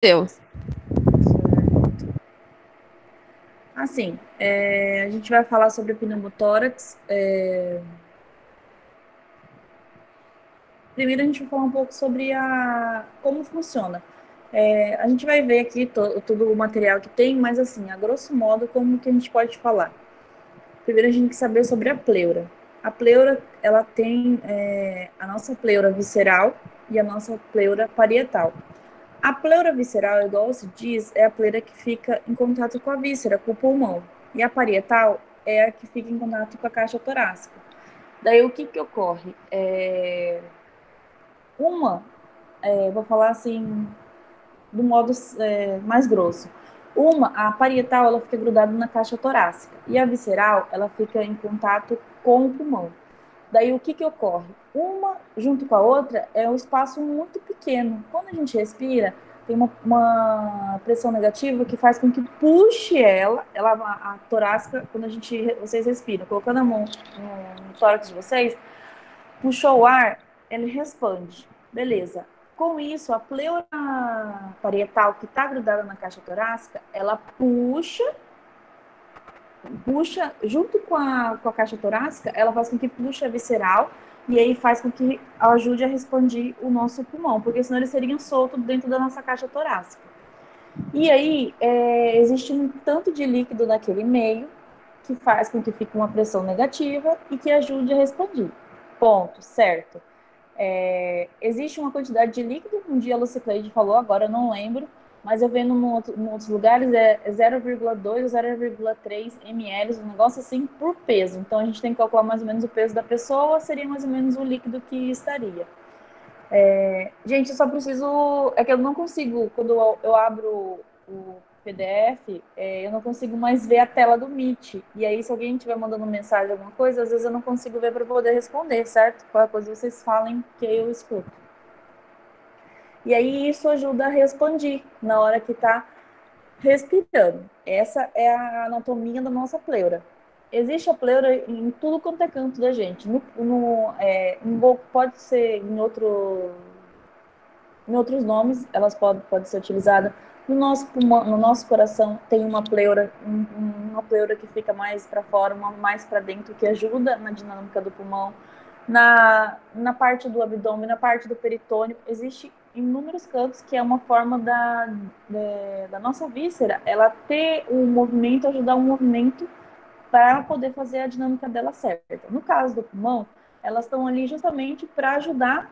Deu. Assim, a gente vai falar sobre o pneumotórax. Primeiro a gente vai falar um pouco sobre como funciona. A gente vai ver aqui todo o material que tem, mas assim, a grosso modo, como que a gente pode falar? Primeiro a gente tem que saber sobre a pleura. A pleura, ela tem a nossa pleura visceral e a nossa pleura parietal. A pleura visceral, igual se diz, é a pleura que fica em contato com a víscera, com o pulmão. E a parietal é a que fica em contato com a caixa torácica. Daí o que que ocorre? Uma, vou falar assim, do modo mais grosso. A parietal, ela fica grudada na caixa torácica. E a visceral, ela fica em contato com o pulmão. Daí o que que ocorre? Uma junto com a outra é um espaço muito pequeno. Quando a gente respira, tem uma pressão negativa que faz com que puxe a torácica, quando vocês respiram, colocando a mão no tórax de vocês, puxou o ar, ele expande. Beleza. Com isso, a pleura parietal que está grudada na caixa torácica, ela puxa junto com a caixa torácica, ela faz com que puxe a visceral e aí faz com que ajude a expandir o nosso pulmão, porque senão eles seriam soltos dentro da nossa caixa torácica. E aí existe um tanto de líquido naquele meio que faz com que fique uma pressão negativa e que ajude a expandir. Ponto, certo? Existe uma quantidade de líquido, um dia a Lucicleide falou, agora eu não lembro, mas eu vendo em outros lugares é 0,2 ou 0,3 ml, um negócio assim por peso. Então a gente tem que calcular mais ou menos o peso da pessoa, seria mais ou menos o líquido que estaria. Gente, eu só preciso. É que eu não consigo, quando eu abro o PDF, eu não consigo mais ver a tela do Meet. E aí, se alguém estiver mandando mensagem, alguma coisa, às vezes eu não consigo ver para poder responder, certo? Qualquer coisa vocês falem que eu escuto. E aí, isso ajuda a responder na hora que está respirando. Essa é a anatomia da nossa pleura. Existe a pleura em tudo quanto é canto da gente. Pode ser em outros nomes, elas podem ser utilizadas. No nosso pulmão, no nosso coração tem uma pleura que fica mais para fora, uma mais para dentro, que ajuda na dinâmica do pulmão. Na parte do abdômen, na parte do peritônio, existe inúmeros cantos que é uma forma da nossa víscera, ela ter um movimento, ajudar um movimento para poder fazer a dinâmica dela certa. No caso do pulmão, elas estão ali justamente para ajudar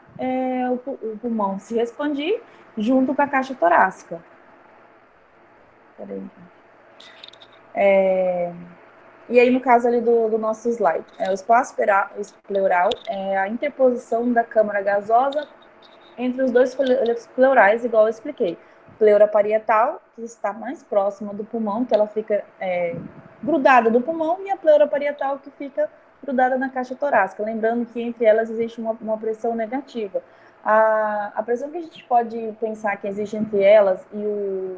o pulmão a se expandir junto com a caixa torácica. Peraí. E aí, no caso ali do nosso slide, o espaço pleural é a interposição da câmara gasosa entre os dois folhetos pleurais, igual eu expliquei. Pleura parietal, que está mais próxima do pulmão, que ela fica grudada do pulmão, e a pleura parietal, que fica grudada na caixa torácica. Lembrando que entre elas existe uma pressão negativa. A pressão que a gente pode pensar que existe entre elas e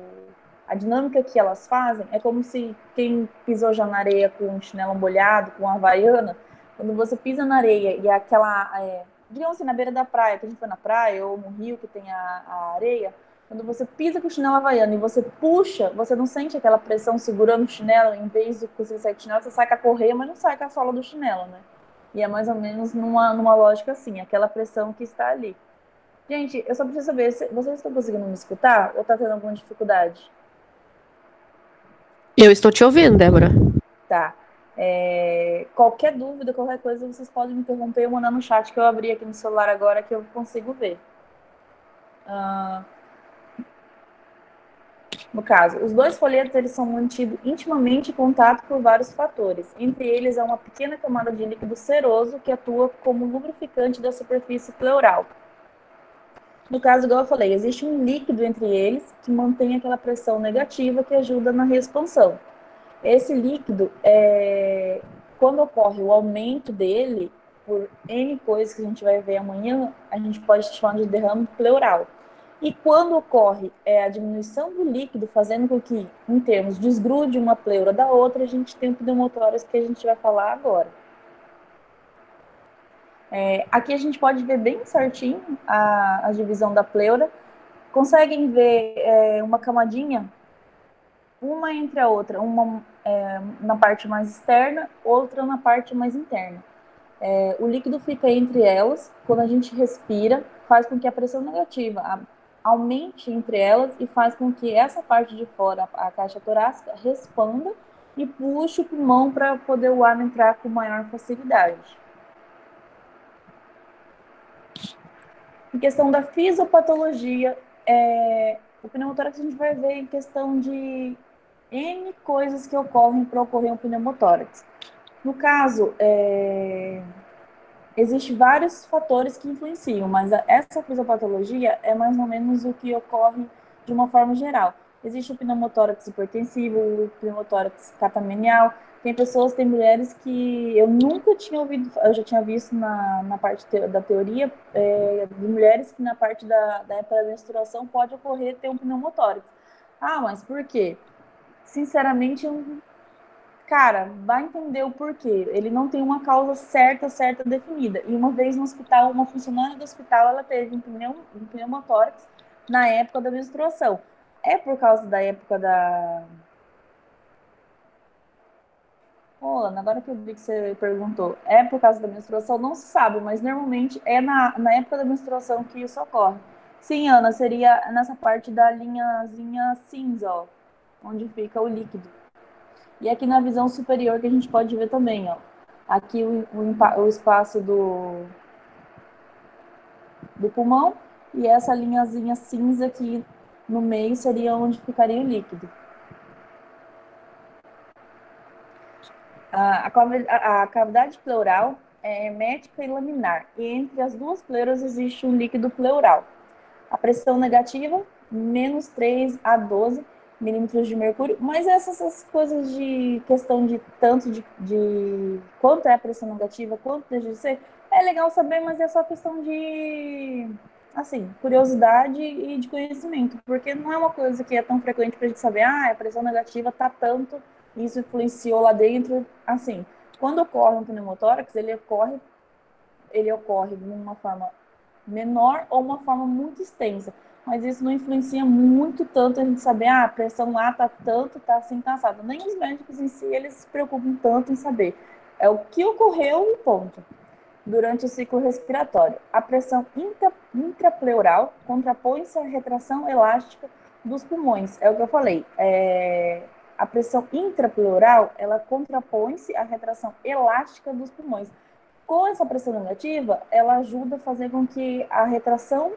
a dinâmica que elas fazem é como se quem pisou já na areia com um chinelo molhado, com uma havaiana, quando você pisa na areia e digamos assim, na beira da praia, que a gente foi na praia, ou no rio que tem a areia, quando você pisa com o chinelo havaiano e você puxa, você não sente aquela pressão segurando o chinelo, em vez de você sair com o chinelo, você sai com a correia, mas não sai com a sola do chinelo, né? E é mais ou menos numa lógica assim, aquela pressão que está ali. Gente, eu só preciso saber, vocês estão conseguindo me escutar ou está tendo alguma dificuldade? Eu estou te ouvindo, Débora. Tá. Qualquer dúvida, qualquer coisa, vocês podem me interromper ou mandar no chat que eu abri aqui no celular agora que eu consigo ver. No caso, os dois folhetos eles são mantidos intimamente em contato por vários fatores. Entre eles, há uma pequena camada de líquido seroso que atua como lubrificante da superfície pleural. No caso, igual eu falei, existe um líquido entre eles que mantém aquela pressão negativa que ajuda na expansão. Esse líquido, quando ocorre o aumento dele, por N coisas que a gente vai ver amanhã, a gente pode chamar de derrame pleural. E quando ocorre a diminuição do líquido, fazendo com que, em termos, desgrude uma pleura da outra, a gente tem o pneumotórax que a gente vai falar agora. Aqui a gente pode ver bem certinho a divisão da pleura. conseguem ver uma camadinha, uma entre a outra, uma na parte mais externa, outra na parte mais interna. O líquido fica entre elas, quando a gente respira, faz com que a pressão negativa aumente entre elas e faz com que essa parte de fora, a caixa torácica, respanda e puxe o pulmão para poder o ar entrar com maior facilidade. Em questão da fisiopatologia, o pneumotórax a gente vai ver em questão de N coisas que ocorrem para ocorrer um pneumotórax. No caso, existem vários fatores que influenciam, mas essa fisiopatologia é mais ou menos o que ocorre de uma forma geral. Existe o pneumotórax hipertensivo, o pneumotórax catamenial. Tem pessoas, tem mulheres que eu nunca tinha ouvido, eu já tinha visto na parte da teoria, de mulheres que na parte da época da menstruação pode ocorrer ter um pneumotórax. Ah, mas por quê? Sinceramente, cara, vai entender o porquê. Ele não tem uma causa certa definida. E uma vez no hospital, uma funcionária do hospital, ela teve um pneumotórax na época da menstruação. É por causa da época da... Ô, Ana, agora que eu vi que você perguntou, é por causa da menstruação? Não se sabe, mas normalmente é na época da menstruação que isso ocorre. Sim, Ana, seria nessa parte da linhazinha cinza, ó, onde fica o líquido. E aqui na visão superior que a gente pode ver também, ó. Aqui o espaço do pulmão e essa linhazinha cinza aqui no meio seria onde ficaria o líquido. A cavidade pleural é hermética e laminar. E entre as duas pleuras existe um líquido pleural. A pressão negativa, menos 3 a 12 milímetros de mercúrio, mas essas coisas de questão de tanto de quanto é a pressão negativa, quanto deixa de ser, é legal saber, mas é só questão de, assim, curiosidade e de conhecimento, porque não é uma coisa que é tão frequente para a gente saber, a pressão negativa tá tanto, isso influenciou lá dentro, assim. Quando ocorre um pneumotórax, ele ocorre de uma forma menor ou uma forma muito extensa. Mas isso não influencia muito tanto a gente saber, a pressão lá tá tanto, tá assim, tá assado. Nem os médicos em si, eles se preocupam tanto em saber. É o que ocorreu e ponto. Durante o ciclo respiratório, a pressão intrapleural contrapõe-se à retração elástica dos pulmões. É o que eu falei. A pressão intrapleural, ela contrapõe-se à retração elástica dos pulmões. Com essa pressão negativa, ela ajuda a fazer com que a retração,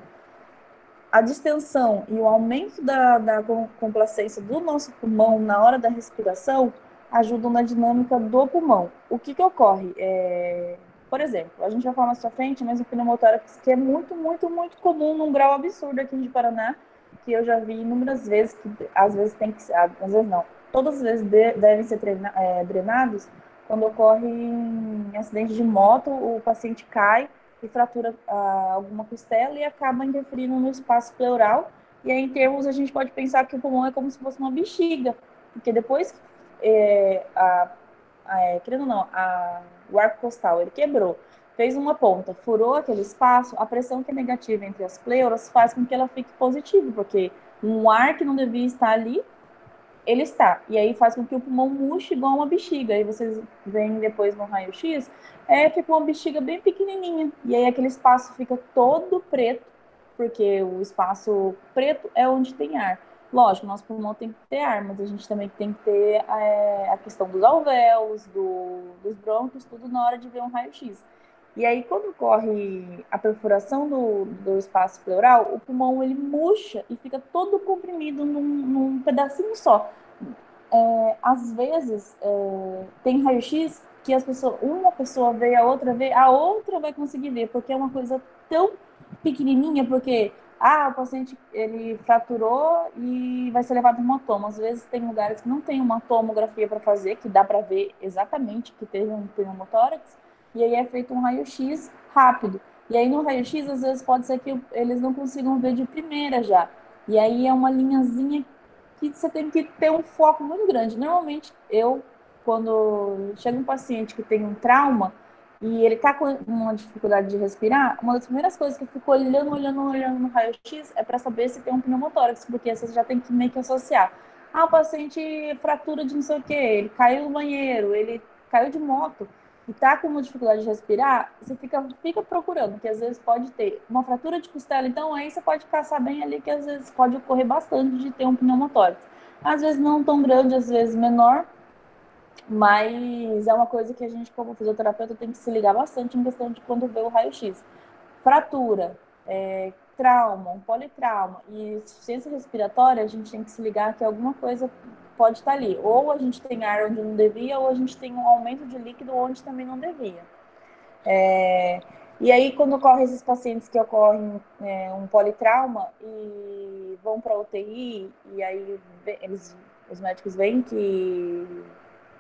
a distensão e o aumento da complacência do nosso pulmão na hora da respiração ajudam na dinâmica do pulmão. O que ocorre? Por exemplo, a gente vai falar mais pra frente, mas o pneumotórax, que é muito, muito, muito comum num grau absurdo aqui de Paraná, que eu já vi inúmeras vezes, que às vezes tem que ser, às vezes não, todas as vezes devem ser drenados. Quando ocorre em acidente de moto, o paciente cai e fratura alguma costela e acaba interferindo no espaço pleural. E aí, em termos, a gente pode pensar que o pulmão é como se fosse uma bexiga, porque depois que, querendo ou não, o arco costal ele quebrou, fez uma ponta, furou aquele espaço, a pressão que é negativa entre as pleuras faz com que ela fique positiva, porque um ar que não devia estar ali ele está. E aí faz com que o pulmão murche igual uma bexiga. Aí vocês veem depois no raio-x, fica uma bexiga bem pequenininha. E aí aquele espaço fica todo preto, porque o espaço preto é onde tem ar. Lógico, nosso pulmão tem que ter ar, mas a gente também tem que ter a questão dos alvéolos, dos brônquios, tudo na hora de ver um raio-x. E aí, quando ocorre a perfuração do espaço pleural, o pulmão ele murcha e fica todo comprimido num pedacinho só. Às vezes, tem raio-x que uma pessoa vê, a outra vê, a outra vai conseguir ver, porque é uma coisa tão pequenininha, porque o paciente ele fraturou e vai ser levado uma toma. Às vezes tem lugares que não tem uma tomografia para fazer, que dá para ver exatamente que teve um pneumotórax, e aí é feito um raio-x rápido. E aí no raio-x, às vezes pode ser que eles não consigam ver de primeira já. E aí é uma linhazinha que você tem que ter um foco muito grande. Normalmente, quando chega um paciente que tem um trauma, e ele tá com uma dificuldade de respirar, uma das primeiras coisas que eu fico olhando no raio-x é para saber se tem um pneumotórax, porque você já tem que meio que associar. Ah, o paciente fratura de não sei o quê, ele caiu no banheiro, ele caiu de moto e tá com uma dificuldade de respirar, você fica procurando, que às vezes pode ter uma fratura de costela, então aí você pode caçar bem ali, que às vezes pode ocorrer bastante de ter um pneumotórax. Às vezes não tão grande, às vezes menor, mas é uma coisa que a gente, como fisioterapeuta, tem que se ligar bastante em questão de quando vê o raio-x. Fratura, trauma, um politrauma e insuficiência respiratória, a gente tem que se ligar que alguma coisa pode estar ali. Ou a gente tem ar onde não devia, ou a gente tem um aumento de líquido onde também não devia. E aí, quando ocorrem esses pacientes que ocorrem um politrauma e vão para a UTI, e aí os médicos veem que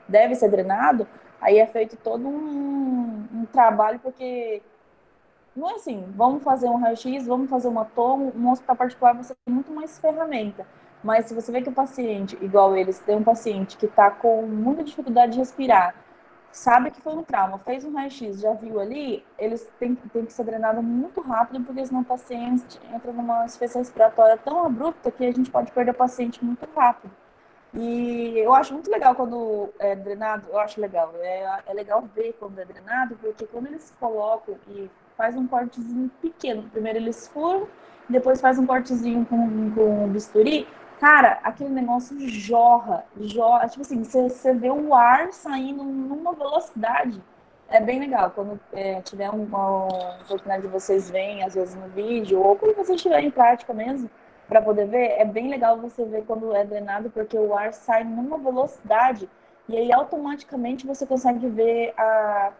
deve ser drenado, aí é feito todo um trabalho, porque não é assim, vamos fazer um raio-x, vamos fazer uma tomo, um hospital particular você tem muito mais ferramenta. Mas se você vê que o paciente, igual eles, tem um paciente que está com muita dificuldade de respirar, sabe que foi um trauma, fez um raio-x, já viu ali, eles têm que ser drenados muito rápido, porque senão o paciente entra numa insuficiência respiratória tão abrupta que a gente pode perder o paciente muito rápido. E eu acho muito legal quando é drenado, eu acho legal. É legal ver quando é drenado, porque quando eles colocam e faz um cortezinho pequeno, primeiro eles furam, depois faz um cortezinho com bisturi, cara, aquele negócio jorra. Tipo assim, você vê o ar saindo numa velocidade. É bem legal. Quando tiver uma oportunidade de vocês verem, às vezes no vídeo, ou quando vocês estiverem em prática mesmo, para poder ver, é bem legal você ver quando é drenado, porque o ar sai numa velocidade e aí automaticamente você consegue ver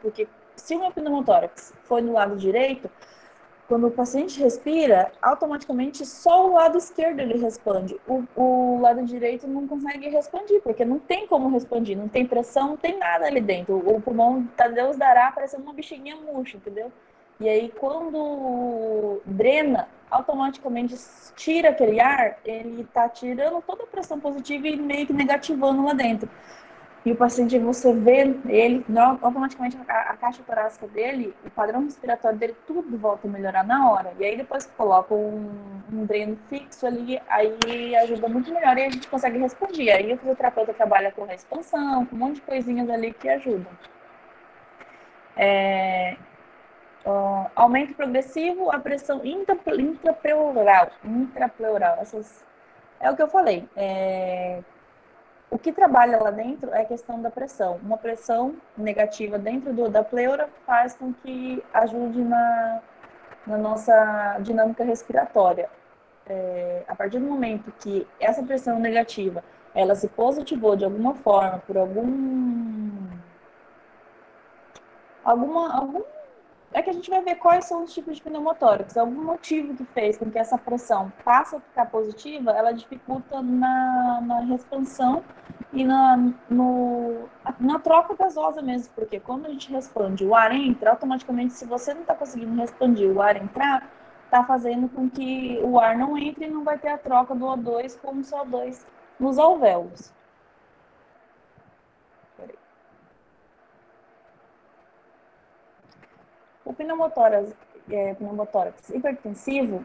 porque se o meu pneumotórax foi no lado direito, quando o paciente respira, automaticamente só o lado esquerdo ele responde. O lado direito não consegue respondir, porque não tem como respondir, não tem pressão, não tem nada ali dentro. O pulmão, tá Deus dará, parece uma bichinha murcha, entendeu? E aí, quando drena, automaticamente tira aquele ar, ele tá tirando toda a pressão positiva e meio que negativando lá dentro. E o paciente, você vê ele, automaticamente a caixa torácica dele, o padrão respiratório dele, tudo volta a melhorar na hora. E aí depois que coloca um dreno fixo ali, aí ajuda muito melhor e a gente consegue responder. Aí o fisioterapeuta trabalha com a expansão, com um monte de coisinhas ali que ajudam. Aumento progressivo, a pressão intrapleural. Essas, é o que eu falei. O que trabalha lá dentro é a questão da pressão. Uma pressão negativa dentro da pleura faz com que ajude na nossa dinâmica respiratória. A partir do momento que essa pressão negativa ela se positivou de alguma forma, por algum é que a gente vai ver quais são os tipos de pneumotórax. Algum motivo que fez com que essa pressão passe a ficar positiva, ela dificulta na expansão e na troca gasosa mesmo, porque quando a gente responde, o ar entra, automaticamente, se você não está conseguindo expandir, o ar entrar, está fazendo com que o ar não entre e não vai ter a troca do O2 com o CO2 nos alvéolos. O pneumotórax hipertensivo,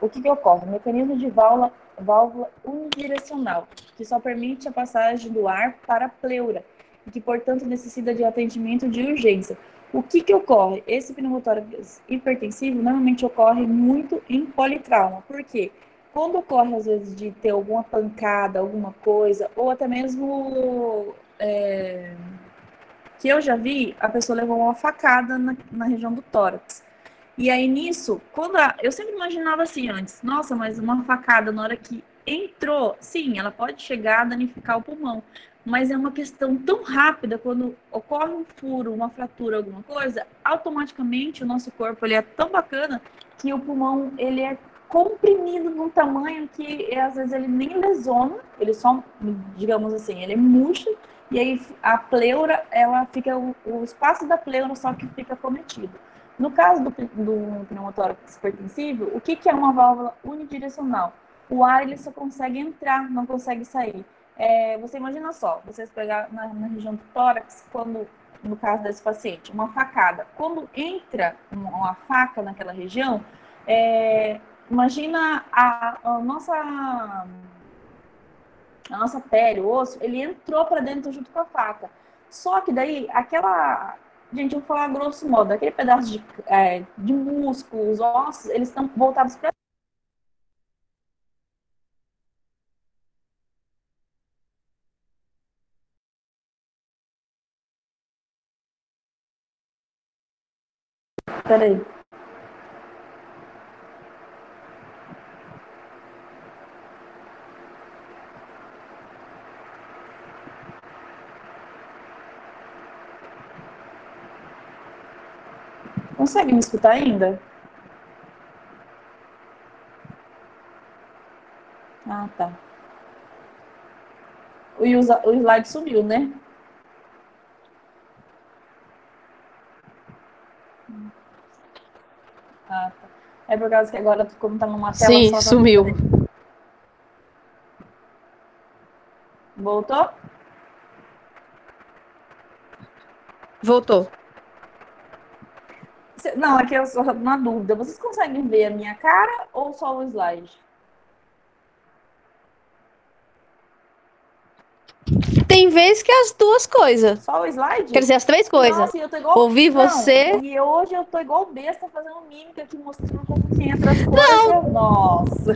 o que ocorre? O mecanismo de válvula unidirecional, que só permite a passagem do ar para a pleura, e que, portanto, necessita de atendimento de urgência. O que ocorre? Esse pneumotórax hipertensivo normalmente ocorre muito em politrauma. Por quê? Quando ocorre, às vezes, de ter alguma pancada, alguma coisa, ou até mesmo que eu já vi, a pessoa levou uma facada na região do tórax. E aí nisso, eu sempre imaginava assim antes, nossa, mas uma facada na hora que entrou, sim, ela pode chegar a danificar o pulmão, mas é uma questão tão rápida, quando ocorre um furo, uma fratura, alguma coisa, automaticamente o nosso corpo ele é tão bacana que o pulmão ele é comprimido num tamanho que às vezes ele nem lesiona, ele só, digamos assim, ele murcha, e aí a pleura, ela fica, o espaço da pleura só que fica cometido. No caso do pneumotórax hipertensivo, o que é uma válvula unidirecional? O ar ele só consegue entrar, não consegue sair. Você imagina só, vocês pegar na região do tórax, quando no caso desse paciente, uma facada. Quando entra uma faca naquela região, imagina a nossa pele, o osso, ele entrou para dentro junto com a faca. Só que daí, gente, eu vou falar grosso modo, aquele pedaço de músculos, ossos, eles estão voltados para. Peraí. Consegue me escutar ainda? Ah, tá. O slide sumiu, né? Ah, tá. É por causa que agora, como tá numa tela Sim, só, tá sumiu. tentando. Voltou? Voltou. Não, aqui eu sou na dúvida. Vocês conseguem ver a minha cara ou só o slide? Tem vezes que é as duas coisas. Só o Quer slide? dizer, as três coisas. Nossa, e eu tô igual. Ouvir Não, você. e hoje eu tô igual besta fazendo mímica aqui, mostrando como que entra as coisas. Nossa.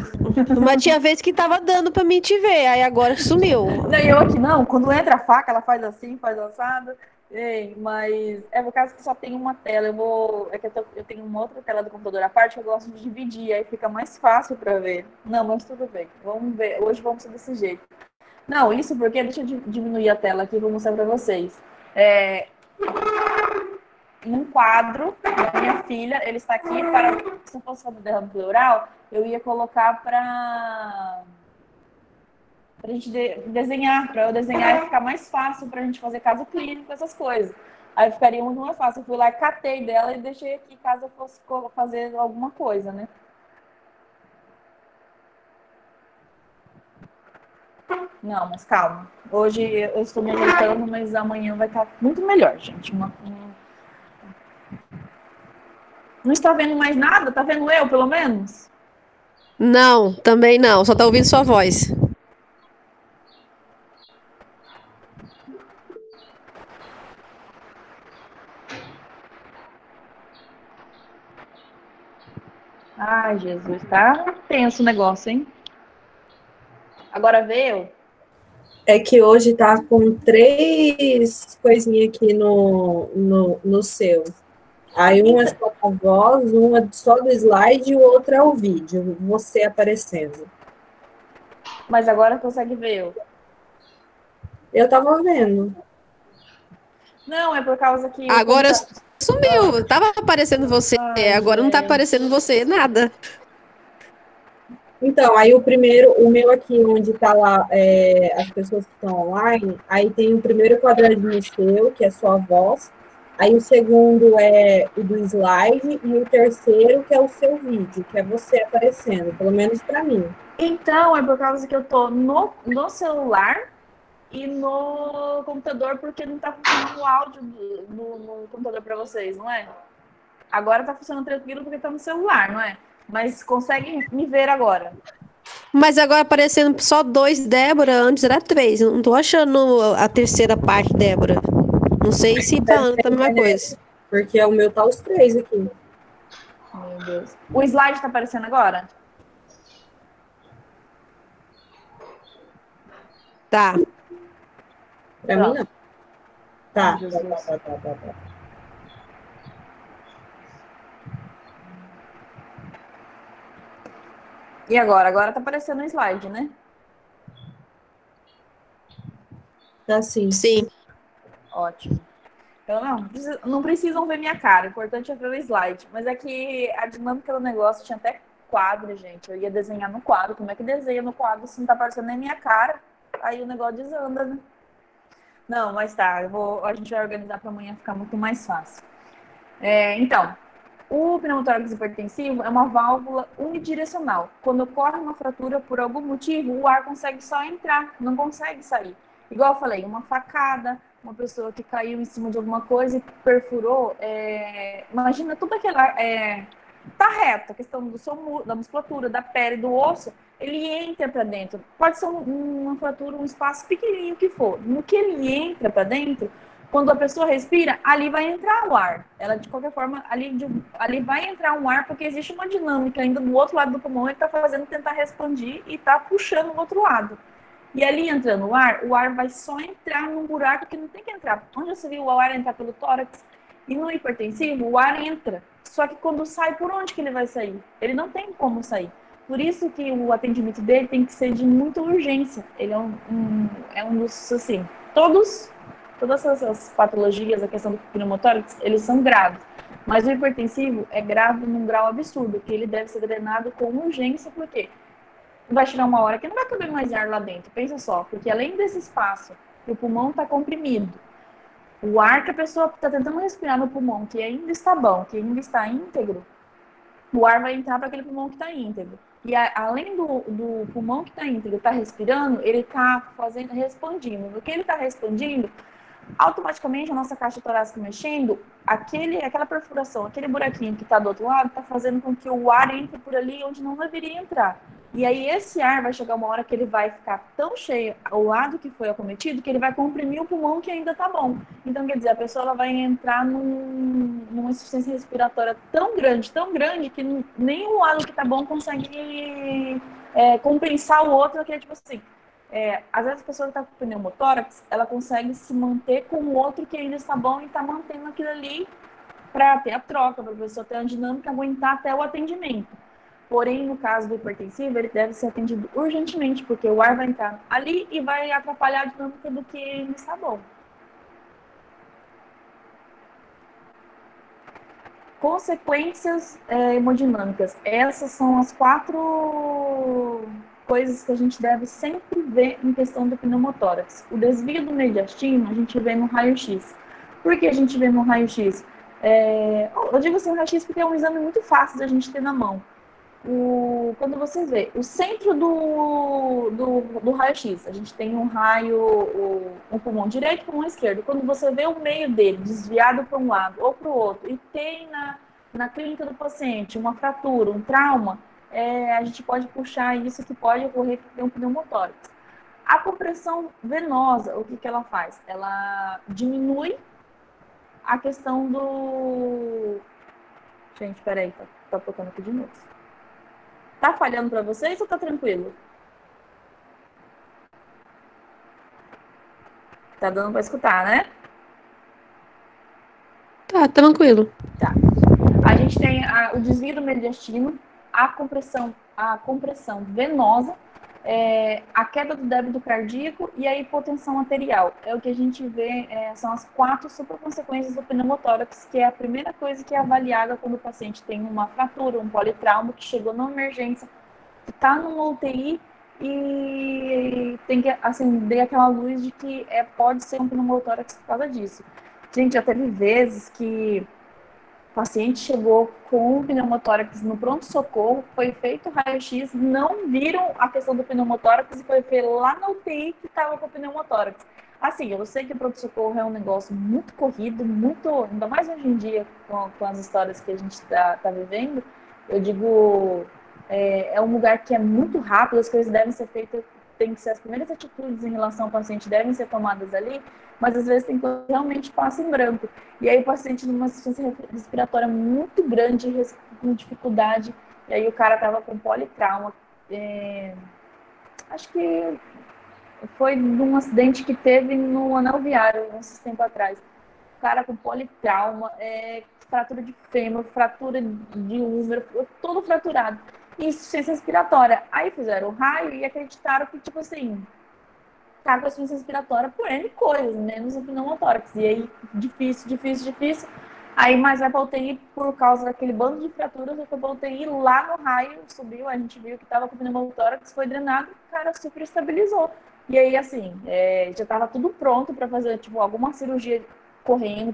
Mas tinha vez que tava dando pra mim te ver, aí agora sumiu. Não, e eu aqui, não, quando entra a faca, ela faz assim, faz assado. Ei, mas é por causa que só tem uma tela. É que eu tenho uma outra tela do computador à parte, eu gosto de dividir, aí fica mais fácil para ver. Não, mas tudo bem. Vamos ver. Hoje vamos ser desse jeito. Não, isso porque deixa eu diminuir a tela aqui para mostrar para vocês. Um quadro da minha filha, ele está aqui para, se eu fosse fazer derrame pleural, eu ia colocar para a gente desenhar, para eu desenhar e ficar mais fácil para a gente fazer caso clínico, essas coisas. Aí ficaria muito mais fácil. Eu fui lá, catei dela e deixei aqui caso eu fosse fazer alguma coisa, né? Não, mas calma. Hoje eu estou me ajeitando, mas amanhã vai estar muito melhor, gente. Não está vendo mais nada? Tá vendo eu, pelo menos? Não, também não. Só tá ouvindo sua voz. Ai, Jesus, tá tenso o negócio, hein? Agora veio? É que hoje tá com 3 coisinhas aqui no seu. Aí uma é só a voz, uma só do slide e o outro é o vídeo, você aparecendo. Mas agora consegue ver eu. Eu tava vendo. Não, é por causa que Agora sumiu. Tava aparecendo você. Ai, Agora não tá gente. aparecendo você nada. Então, aí o meu aqui, onde tá lá as pessoas que estão online, aí tem o primeiro quadradinho seu, que é só a voz, aí o segundo é o do slide, e o terceiro, que é o seu vídeo, que é você aparecendo, pelo menos para mim. Então, é por causa que eu tô no celular e no computador, porque não tá funcionando o áudio no computador para vocês, não é? Agora tá funcionando tranquilo porque tá no celular, não é? Mas consegue me ver agora. Mas agora aparecendo só 2 Débora, antes era 3. Não tô achando a terceira parte, Débora. Não sei se pra Ana tá a mesma coisa. Porque o meu tá os 3 aqui. Meu Deus. O slide tá aparecendo agora? Tá. Pra mim, não. Tá. E agora? Agora tá aparecendo o slide, né? Tá sim. Sim. Ótimo. Então, não precisam ver minha cara, o importante é ver o slide. Mas é que a dinâmica do negócio tinha até quadro, gente. Eu ia desenhar no quadro. Como é que desenha no quadro se não tá aparecendo nem minha cara? Aí o negócio desanda, né? Não, mas tá, a gente vai organizar para amanhã ficar muito mais fácil. Então, o pneumotórax hipertensivo é uma válvula unidirecional. Quando ocorre uma fratura por algum motivo, o ar consegue só entrar, não consegue sair. Igual eu falei, uma facada, uma pessoa que caiu em cima de alguma coisa e perfurou, imagina tudo aquela... tá reto, a questão da musculatura, da pele, do osso, ele entra para dentro. Pode ser uma fratura, um espaço pequenininho que for. No que ele entra para dentro, quando a pessoa respira, ali vai entrar o ar. Ela, de qualquer forma, ali vai entrar um ar, porque existe uma dinâmica ainda do outro lado do pulmão, ele está fazendo tentar expandir e está puxando o outro lado. E ali entrando o ar vai só entrar num buraco que não tem que entrar. Onde você viu o ar entrar pelo tórax? E no hipertensivo, o ar entra. Só que quando sai, por onde que ele vai sair? Ele não tem como sair. Por isso que o atendimento dele tem que ser de muita urgência. Ele é um dos, assim, todas essas patologias, a questão do pneumotórax, eles são graves. Mas o hipertensivo é grave num grau absurdo, que ele deve ser drenado com urgência, porque vai chegar uma hora que não vai caber mais ar lá dentro. Pensa só, porque além desse espaço, que o pulmão está comprimido, o ar que a pessoa está tentando respirar no pulmão, que ainda está bom, que ainda está íntegro, o ar vai entrar para aquele pulmão que está íntegro. E além do pulmão que está íntegro, está respirando, ele está expandindo. No que ele está expandindo, automaticamente a nossa caixa torácica mexendo, aquela perfuração, aquele buraquinho que está do outro lado, está fazendo com que o ar entre por ali onde não deveria entrar. E aí esse ar vai chegar uma hora que ele vai ficar tão cheio ao lado que foi acometido, que ele vai comprimir o pulmão que ainda está bom. Então, quer dizer, a pessoa ela vai entrar numa insuficiência respiratória tão grande, que nem o lado que está bom consegue compensar o outro, que é tipo assim, às vezes a pessoa que está com pneumotórax, ela consegue se manter com o outro que ainda está bom e está mantendo aquilo ali para ter a troca, para a pessoa ter uma dinâmica, aguentar até o atendimento. Porém, no caso do hipertensivo, ele deve ser atendido urgentemente, porque o ar vai entrar ali e vai atrapalhar a dinâmica do que ainda está bom. Consequências hemodinâmicas. Essas são as 4 coisas que a gente deve sempre ver em questão do pneumotórax. O desvio do mediastino a gente vê no raio-x. Por que a gente vê no raio-x? Eu digo assim, o raio-x porque é um exame muito fácil da gente ter na mão. Quando você vê o centro do raio-x, a gente tem um raio, um pulmão direito e um pulmão esquerdo. Quando você vê o meio dele desviado para um lado ou para o outro e tem na clínica do paciente uma fratura, um trauma, a gente pode puxar isso que pode ocorrer que tem um pneumotórax. A compressão venosa, o que ela faz? Ela diminui a questão do... Gente, peraí, tá tocando aqui de novo. Tá falhando para vocês ou tá tranquilo? Tá dando para escutar, né? Tá, tranquilo. Tá. A gente tem o desvio do mediastino, a compressão venosa, a queda do débito cardíaco e a hipotensão arterial. É o que a gente vê, são as 4 superconsequências do pneumotórax, que é a primeira coisa que é avaliada quando o paciente tem uma fratura, um politrauma, que chegou na emergência, que está numa UTI e tem que acender aquela luz de que pode ser um pneumotórax por causa disso. Gente, já teve vezes que o paciente chegou com pneumotórax no pronto-socorro, foi feito raio-x, não viram a questão do pneumotórax e foi feito lá na UTI que estava com pneumotórax. Assim, eu sei que o pronto-socorro é um negócio muito corrido, ainda mais hoje em dia com as histórias que a gente está vivendo, eu digo, é um lugar que é muito rápido, as coisas devem ser feitas, tem que ser as primeiras atitudes em relação ao paciente devem ser tomadas ali, mas às vezes tem coisa que realmente passa em branco. E aí o paciente numa insuficiência respiratória muito grande, com dificuldade, e aí o cara estava com politrauma. Acho que foi num acidente que teve no anel viário, uns tempo atrás. O cara com politrauma, fratura de fêmur, fratura de úmero, todo fraturado. E insuficiência respiratória. Aí fizeram o raio e acreditaram que, tipo assim, tá com insuficiência respiratória por N coisas, menos o pneumotórax. E aí, difícil. Aí, mais vai pra UTI por causa daquele bando de fraturas, foi pra UTI lá no raio, subiu, a gente viu que tava com pneumotórax, foi drenado, o cara super estabilizou. E aí, assim, já tava tudo pronto para fazer, tipo, alguma cirurgia correndo,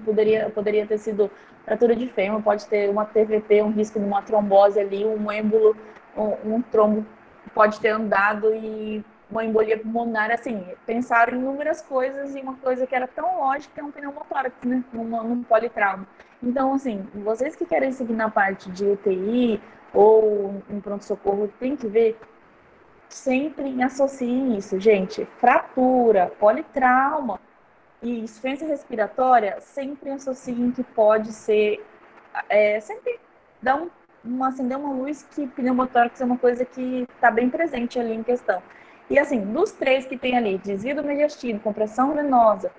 poderia ter sido fratura de fêmur, pode ter uma TVT, um risco de uma trombose ali, um êmbolo, um trombo pode ter andado e uma embolia pulmonar, assim, pensaram em inúmeras coisas e uma coisa que era tão lógica é um pneumotórax, né, num politrauma. Então, assim, vocês que querem seguir na parte de UTI ou em pronto-socorro, tem que ver, sempre associem isso, gente. Fratura, politrauma e insuficiência respiratória, sempre associem que pode ser, sempre dá acender uma luz que pneumotórax é uma coisa que está bem presente ali em questão. E assim, dos três que tem ali, desvio do mediastino, compressão venosa,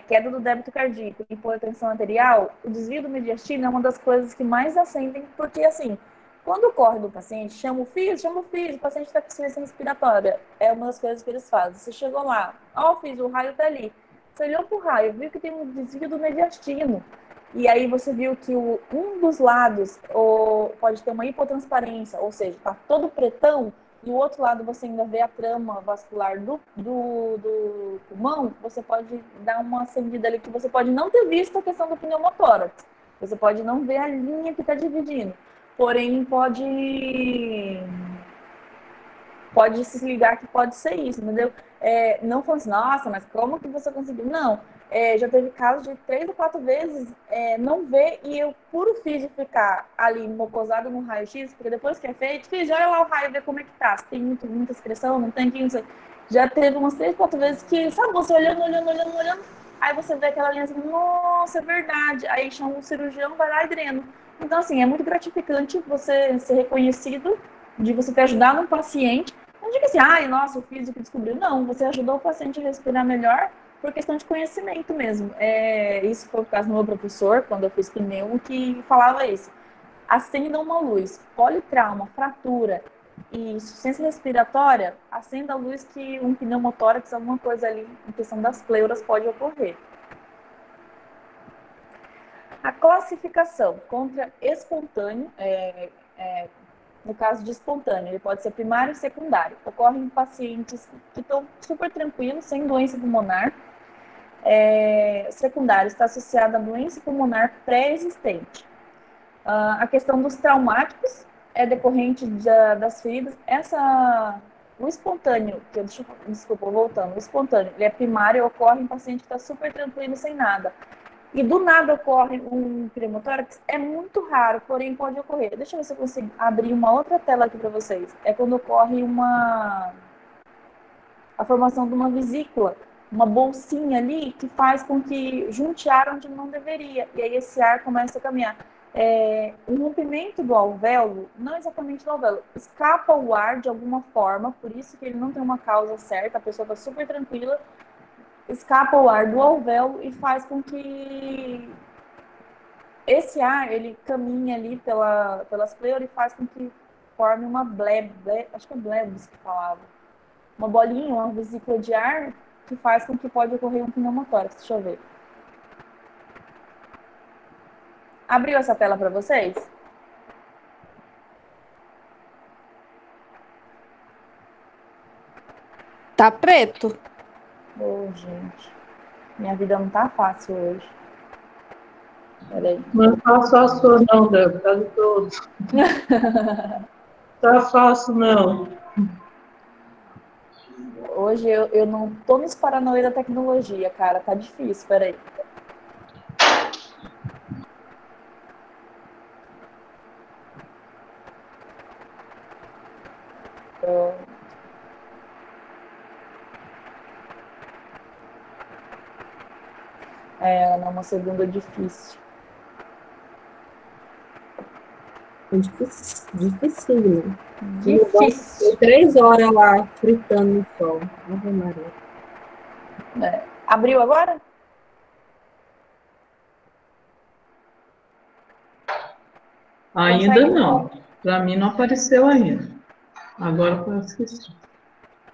queda do débito cardíaco e hipotensão arterial, o desvio do mediastino é uma das coisas que mais acendem, porque assim, quando ocorre do paciente, chama o físico, o paciente está com insuficiência respiratória. É uma das coisas que eles fazem. Você chegou lá, ó, o raio está ali. Você olhou para o raio, viu que tem um desvio do mediastino. E aí você viu que um dos lados pode ter uma hipotransparência, ou seja, está todo pretão, e o outro lado você ainda vê a trama vascular do pulmão, você pode dar uma acendida ali, que você pode não ter visto a questão do pneumotórax. Você pode não ver a linha que está dividindo. Porém, pode se ligar que pode ser isso, entendeu? Não falando assim, nossa, mas como que você conseguiu? Não. Já teve casos de 3 ou 4 vezes não ver e eu, puro físico, ficar ali mocosado no raio-x, porque depois que é feito, olha lá o raio, ver como é que tá. Se tem muita excreção, não tem, não sei. Já teve umas 3, 4 vezes que, sabe, você olhando, aí você vê aquela linha assim, nossa, é verdade. Aí chama um cirurgião, vai lá e drena. Então, assim, é muito gratificante você ser reconhecido, de você ter ajudado um paciente. Não diga assim, ai, nossa, o físico descobriu. Não, você ajudou o paciente a respirar melhor por questão de conhecimento mesmo. Isso foi o caso do meu professor, quando eu fiz pneumo, que falava isso. Acenda uma luz, politrauma, fratura e insuficiência respiratória, acenda a luz que um pneumotórax, alguma coisa ali, em questão das pleuras, pode ocorrer. A classificação contra espontâneo, no caso de espontâneo, ele pode ser primário e secundário. Ocorre em pacientes que estão super tranquilos, sem doença pulmonar. Secundário está associado à doença pulmonar pré-existente. A questão dos traumáticos é decorrente das feridas. O espontâneo, desculpa, voltando, o espontâneo, ele é primário e ocorre em paciente que está super tranquilo, sem nada. E do nada ocorre um pneumotórax, é muito raro, porém pode ocorrer. Deixa eu ver se eu consigo abrir uma outra tela aqui para vocês. É quando ocorre a formação de uma vesícula, uma bolsinha ali que faz com que junte ar onde não deveria. E aí esse ar começa a caminhar. O rompimento do alvéolo, não exatamente do alvéolo, escapa o ar de alguma forma, por isso que ele não tem uma causa certa, a pessoa está super tranquila, escapa o ar do alvéolo e faz com que esse ar, ele caminha ali pelas pleuras e faz com que forme uma acho que é blebs que falava, uma bolinha, uma vesícula de ar que faz com que pode ocorrer um pneumotórax. Deixa eu ver. Abriu essa tela para vocês? Tá preto. Gente. Minha vida não tá fácil hoje. Peraí. Não é fácil a sua, não, Débora, tá de todo. Tá fácil, não. Hoje eu não tô nesse paranoia da tecnologia, cara. Tá difícil, peraí. Ela é uma segunda difícil. Dificílimo. Difícil. 3 horas lá fritando no sol. Ave Maria. Abriu agora? Ainda não. Para mim não apareceu ainda. Agora parece que sim.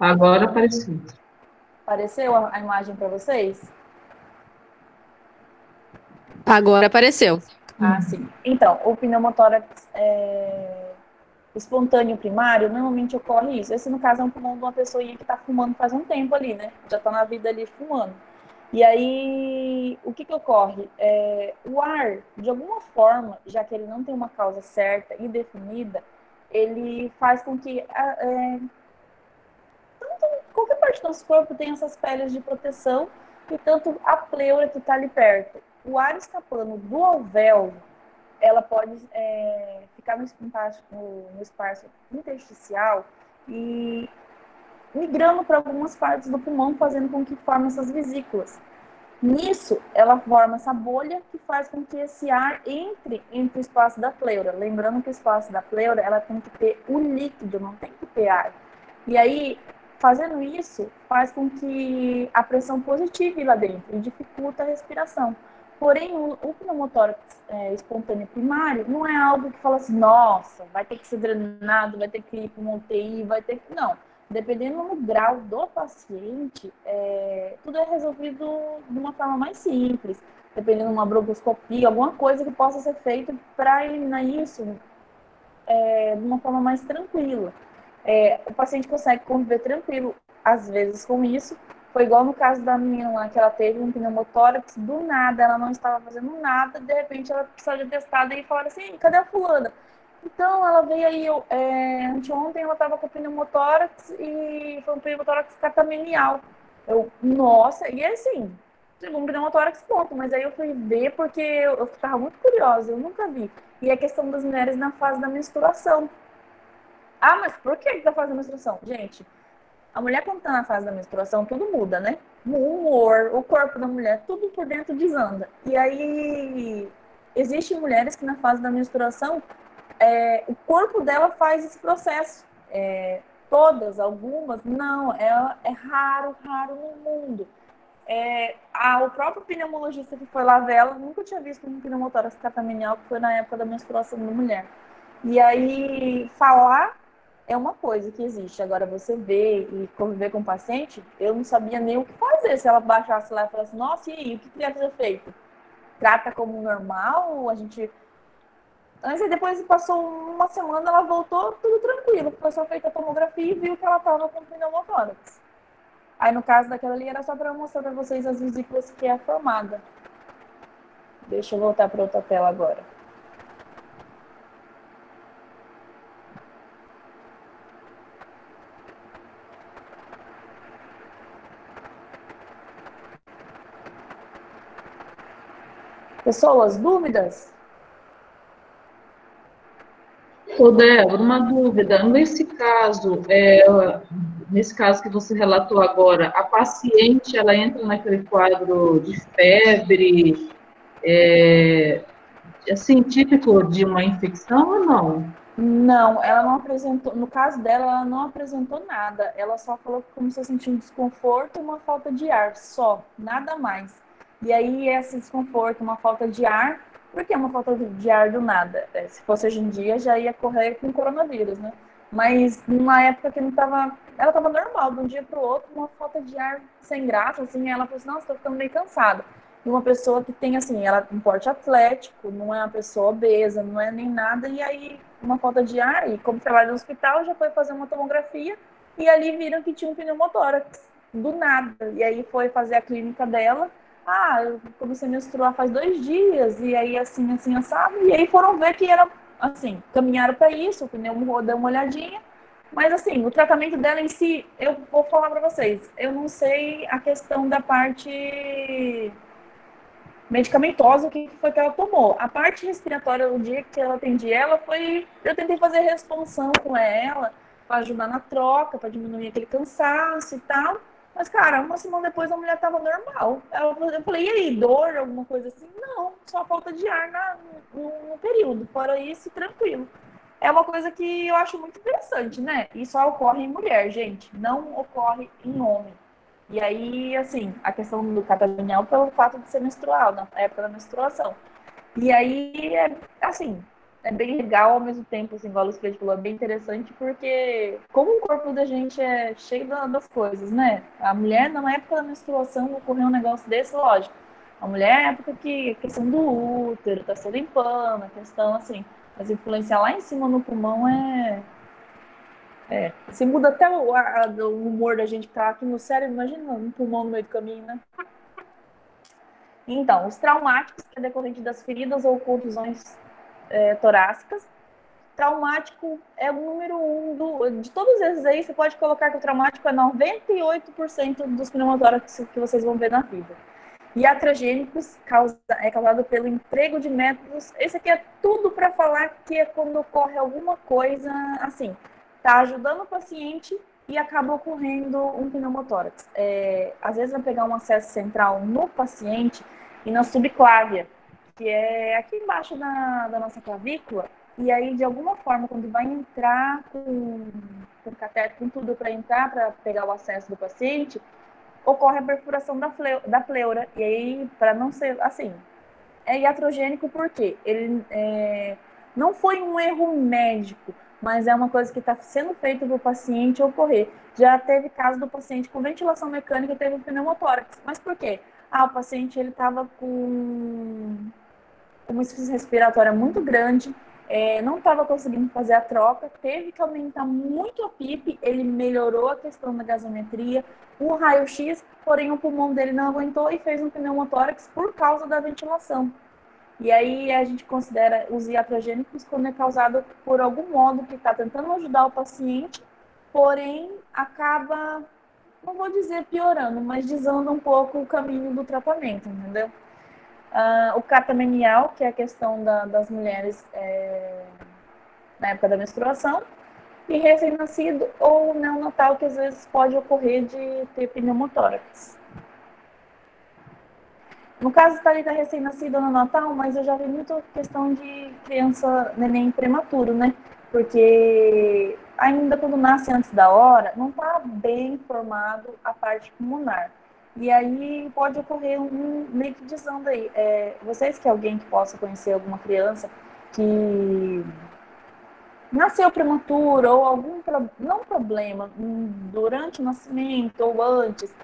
Agora apareceu. Apareceu a imagem para vocês? Agora apareceu. Sim. Então, o pneumotórax espontâneo primário, normalmente ocorre isso. Esse, no caso, é um pulmão de uma pessoa que está fumando faz um tempo ali, né? Já está na vida ali fumando. E aí, o que ocorre? O ar, de alguma forma, já que ele não tem uma causa certa e definida, ele faz com que tanto qualquer parte do nosso corpo tem essas peles de proteção, e tanto a pleura que está ali perto. O ar escapando do alvéolo, ela pode ficar no espaço intersticial e migrando para algumas partes do pulmão, fazendo com que forme essas vesículas. Nisso, ela forma essa bolha que faz com que esse ar entre o espaço da pleura. Lembrando que o espaço da pleura, ela tem que ter o líquido, não tem que ter ar. E aí, fazendo isso, faz com que a pressão positive lá dentro e dificulta a respiração. Porém, o pneumotórax espontâneo primário não é algo que fala assim, nossa, vai ter que ser drenado, vai ter que ir para uma UTI, vai ter que... Não. Dependendo do grau do paciente, tudo é resolvido de uma forma mais simples. Dependendo de uma broncoscopia, alguma coisa que possa ser feita para eliminar isso de uma forma mais tranquila. O paciente consegue conviver tranquilo, às vezes, com isso. Foi igual no caso da menina lá, que ela teve um pneumotórax, do nada, ela não estava fazendo nada, de repente ela precisava de atestado e falaram assim, cadê a fulana? Então, ela veio aí, anteontem ela estava com pneumotórax e foi um pneumotórax catamenial. Nossa, e assim, um pneumotórax ponto, mas aí eu fui ver porque eu ficava muito curiosa, eu nunca vi. E a questão das mulheres na fase da menstruação. Ah, mas por que da fase da menstruação? Gente, a mulher quando tá na fase da menstruação, tudo muda, né? O humor, o corpo da mulher, tudo por dentro desanda. E aí, existem mulheres que na fase da menstruação, o corpo dela faz esse processo. Todas, algumas, não. É raro no mundo. O próprio pneumologista que foi lá ver ela nunca tinha visto um pneumotórax catamenial, que foi na época da menstruação da mulher. E aí, falar é uma coisa que existe. Agora, você ver e conviver com o paciente, eu não sabia nem o que fazer. Se ela baixasse lá e falasse, nossa, e aí, o que deve ser feito? Trata como normal? A gente... Mas aí depois passou uma semana, ela voltou tudo tranquilo. Foi só feita a tomografia e viu que ela estava com pneumotórax. Aí no caso daquela ali era só para mostrar para vocês as vesículas que é formada. Deixa eu voltar para outra tela agora. Pessoas, dúvidas? Ô, Débora, uma dúvida. Nesse caso que você relatou agora, a paciente, ela entra naquele quadro de febre, assim, típico de uma infecção ou não? Não, ela não apresentou, no caso dela, ela não apresentou nada. Ela só falou que começou a sentir um desconforto e uma falta de ar, só, nada mais. E aí, esse desconforto, uma falta de ar, por que uma falta de ar do nada? Se fosse hoje em dia, já ia correr com coronavírus, né? Mas numa época que não estava. Ela estava normal, de um dia para o outro, uma falta de ar sem graça, assim. Ela falou assim: nossa, estou ficando meio cansada. E uma pessoa que tem, assim, ela tem um porte atlético, não é uma pessoa obesa, não é nem nada, e aí uma falta de ar, e como trabalha no hospital, já foi fazer uma tomografia, e ali viram que tinha um pneumotórax, do nada. E aí foi fazer a clínica dela, eu comecei a menstruar faz 2 dias, e aí assim, assado, e aí foram ver que era, assim, caminharam para isso, o pneumo deu uma olhadinha, mas assim, o tratamento dela em si, eu vou falar para vocês, eu não sei a questão da parte medicamentosa, o que foi que ela tomou. A parte respiratória, o dia que ela atendi ela, eu tentei fazer responsão com ela, para ajudar na troca, para diminuir aquele cansaço e tal. Mas, cara, uma semana depois a mulher tava normal. Eu falei, e aí, dor, alguma coisa assim? Não, só falta de ar no período. Fora isso, tranquilo. É uma coisa que eu acho muito interessante, né? E só ocorre em mulher, gente. Não ocorre em homem. E aí, assim, a questão do catarinal pelo fato de ser menstrual, na época da menstruação. E aí, assim, é bem legal ao mesmo tempo, assim, igual o Luciano falou, é bem interessante, porque como o corpo da gente é cheio das coisas, né? A mulher, na época da menstruação, ocorreu um negócio desse, lógico. A mulher é a época que a questão do útero tá se limpando, a questão, assim, mas influenciar lá em cima no pulmão se muda até o humor da gente que tá aqui no cérebro, imagina um pulmão no meio do caminho, né? Então, os traumáticos, que é decorrente das feridas ou contusões torácicas, traumático é o número 1 de todos esses aí. Você pode colocar que o traumático é 98% dos pneumotórax que vocês vão ver na vida. Iatrogênicos é causado pelo emprego de métodos. Esse aqui é tudo para falar que é quando ocorre alguma coisa assim, tá ajudando o paciente e acaba ocorrendo um pneumotórax. Às vezes vai pegar um acesso central no paciente e na subclávia, que é aqui embaixo da nossa clavícula, e aí de alguma forma quando vai entrar com catéter, com tudo para entrar, para pegar o acesso do paciente, ocorre a perfuração da pleura. E aí, para não ser assim, é iatrogênico porque ele não foi um erro médico, mas é uma coisa que está sendo feita para o paciente ocorrer. Já teve caso do paciente com ventilação mecânica e teve um pneumotórax. Mas por quê? O paciente ele estava com uma insuficiência respiratória muito grande, não estava conseguindo fazer a troca, teve que aumentar muito a PIP, ele melhorou a questão da gasometria, o raio-x, porém o pulmão dele não aguentou e fez um pneumotórax por causa da ventilação. E aí a gente considera os iatrogênicos quando é causado por algum modo que está tentando ajudar o paciente, porém acaba, não vou dizer piorando, mas desanda um pouco o caminho do tratamento, entendeu? O catamenial, que é a questão das mulheres na época da menstruação, e recém-nascido ou neonatal, que às vezes pode ocorrer de ter pneumotórax. No caso está ali da recém-nascido ou neonatal, mas eu já vi muito questão de criança, neném prematuro, né? Porque ainda quando nasce antes da hora, não está bem formado a parte pulmonar. E aí pode ocorrer um meio que desando aí. Vocês que alguém que possa conhecer alguma criança que nasceu prematuro ou algum não problema durante o nascimento ou antes,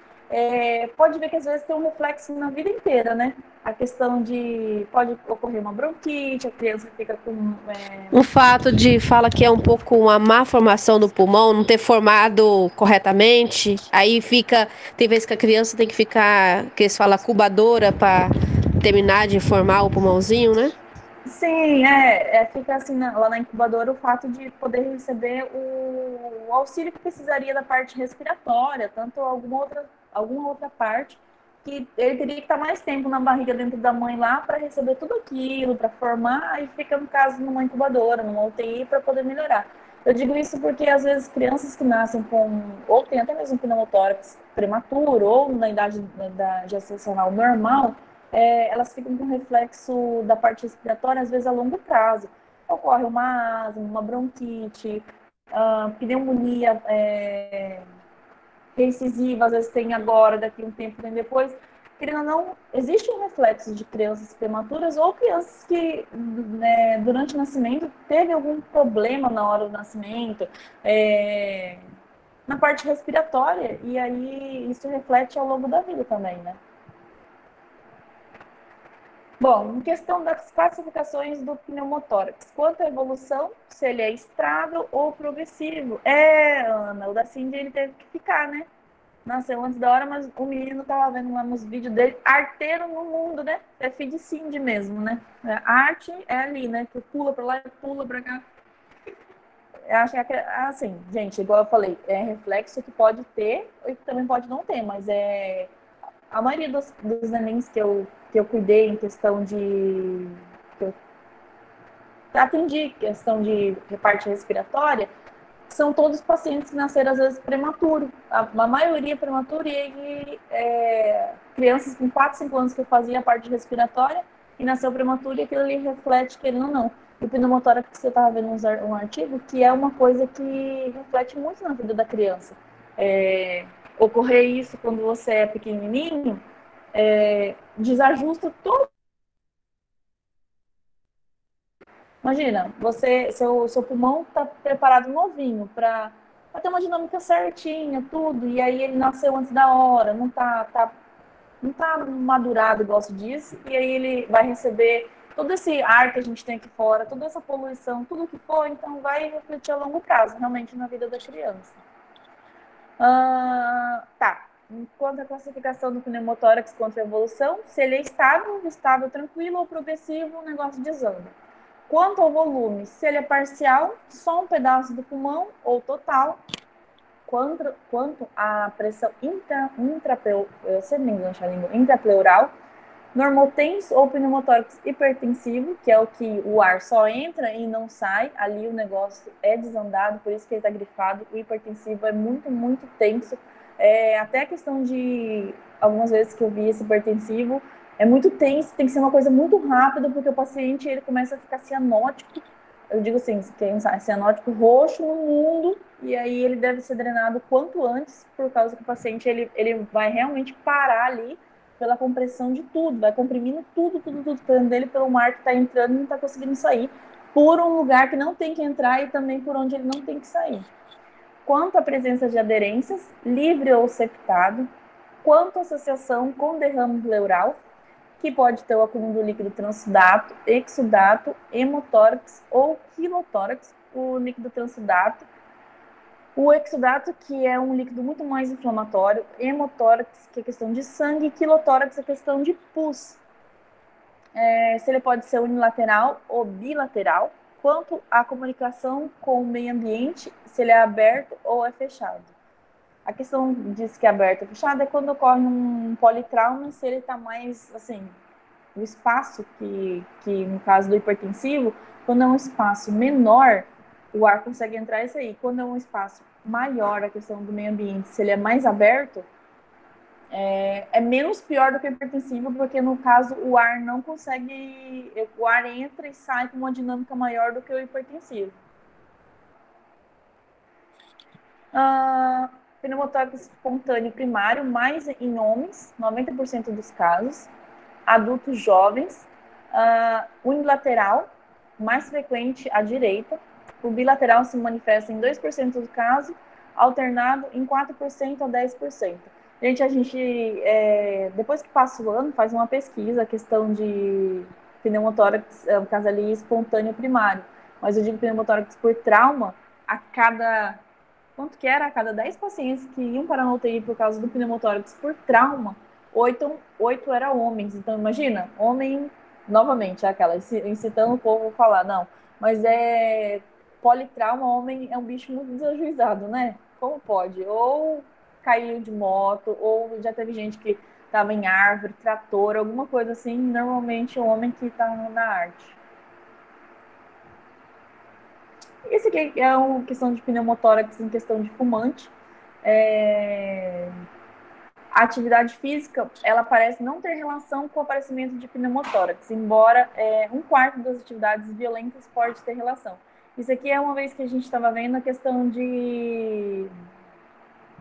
pode ver que às vezes tem um reflexo na vida inteira, né? A questão de pode ocorrer uma bronquite, a criança fica com O fato de fala que é um pouco uma má formação do pulmão, não ter formado corretamente, aí fica, tem vezes que a criança tem que ficar, que eles falam cubadora para terminar de formar o pulmãozinho, né? Sim, fica assim lá na incubadora o fato de poder receber o auxílio que precisaria da parte respiratória, tanto alguma outra parte, que ele teria que estar mais tempo na barriga dentro da mãe lá para receber tudo aquilo, para formar, e fica, no caso, numa incubadora, numa UTI, para poder melhorar. Eu digo isso porque, às vezes, crianças que nascem com, ou tem até mesmo pneumotórax prematuro, ou na idade da gestacional normal, elas ficam com reflexo da parte respiratória, às vezes a longo prazo. Ocorre uma asma, uma bronquite, pneumonia reincisiva, às vezes tem agora, daqui a um tempo, tem depois. Querendo ou não, existe um reflexo de crianças prematuras ou crianças que, durante o nascimento, teve algum problema na hora do nascimento, na parte respiratória, e aí isso reflete ao longo da vida também, né? Bom, em questão das classificações do pneumotórax, quanto à evolução, se ele é estável ou progressivo. Ana, o da Cindy ele teve que ficar, né? Nasceu antes da hora, mas o menino tava vendo lá nos vídeos dele, arteiro no mundo, né? É filho de Cindy mesmo, né? A arte é ali, né? Que pula pra lá e pula pra cá. Eu acho que, assim, gente, igual eu falei, é reflexo que pode ter e que também pode não ter, mas a maioria dos nenéns que eu cuidei em questão de... que eu atendi questão de parte respiratória, são todos pacientes que nasceram, às vezes, prematuro. A maioria prematuro e crianças com 4, 5 anos que eu fazia a parte respiratória e nasceu prematuro e aquilo ali reflete, querendo ou não. E o pneumotórax, que você estava vendo um artigo, que é uma coisa que reflete muito na vida da criança. Ocorrer isso quando você é pequenininho, desajusta todo. Imagina, seu pulmão está preparado novinho para ter uma dinâmica certinha, tudo, e aí ele nasceu antes da hora, não tá madurado, igual se diz, e aí ele vai receber todo esse ar que a gente tem aqui fora, toda essa poluição, tudo que for, então vai refletir a longo prazo, realmente, na vida da criança. Tá. Quanto à classificação do pneumotórax contra a evolução, se ele é estável, tranquilo ou progressivo, o negócio desanda. Quanto ao volume, se ele é parcial, só um pedaço do pulmão ou total. Quanto à pressão intrapleural, normotens ou pneumotórax hipertensivo, que é o que o ar só entra e não sai, ali o negócio é desandado, por isso que ele está grifado. O hipertensivo é muito, muito tenso. Até a questão de, algumas vezes que eu vi esse hipertensivo, é muito tenso, tem que ser uma coisa muito rápida, porque o paciente ele começa a ficar cianótico. Eu digo assim, quem sabe, cianótico roxo no mundo, e aí ele deve ser drenado quanto antes, por causa que o paciente ele vai realmente parar ali pela compressão de tudo, vai comprimindo tudo dele pelo ar que está entrando e não está conseguindo sair, por um lugar que não tem que entrar e também por onde ele não tem que sair. Quanto à presença de aderências, livre ou septado, quanto à associação com derrame pleural, que pode ter o acúmulo do líquido transudato, exudato, hemotórax ou quilotórax, o líquido transudato. O exudato, que é um líquido muito mais inflamatório, hemotórax, que é questão de sangue, e quilotórax, é questão de pus. Se ele pode ser unilateral ou bilateral, quanto à comunicação com o meio ambiente, se ele é aberto ou é fechado. A questão diz que é aberto ou fechado é quando ocorre um politrauma, se ele está mais, assim, o espaço que no caso do hipertensivo, quando é um espaço menor, o ar consegue entrar e sair. Quando é um espaço maior, a questão do meio ambiente, se ele é mais aberto, é menos pior do que o hipertensivo, porque no caso o ar não consegue, o ar entra e sai com uma dinâmica maior do que o hipertensivo. Pneumotórax espontâneo primário, mais em homens, 90% dos casos. Adultos jovens, unilateral, mais frequente à direita. O bilateral se manifesta em 2% do caso, alternado em 4% a 10%. Depois que passa o ano, faz uma pesquisa, a questão de pneumotórax, no caso ali, espontâneo primário. Mas eu digo pneumotórax por trauma, quanto que era? A cada 10 pacientes que iam para a UTI por causa do pneumotórax por trauma, 8 eram homens. Então, imagina, homem, novamente, aquela, incitando o povo a falar, não, mas politrauma, homem é um bicho muito desajuizado, né? Como pode? Ou caiu de moto, ou já teve gente que estava em árvore, trator, alguma coisa assim, normalmente o homem que está na arte. Esse aqui é uma questão de pneumotórax em questão de fumante. A atividade física, ela parece não ter relação com o aparecimento de pneumotórax, embora um quarto das atividades violentas pode ter relação. Isso aqui é uma vez que a gente estava vendo a questão de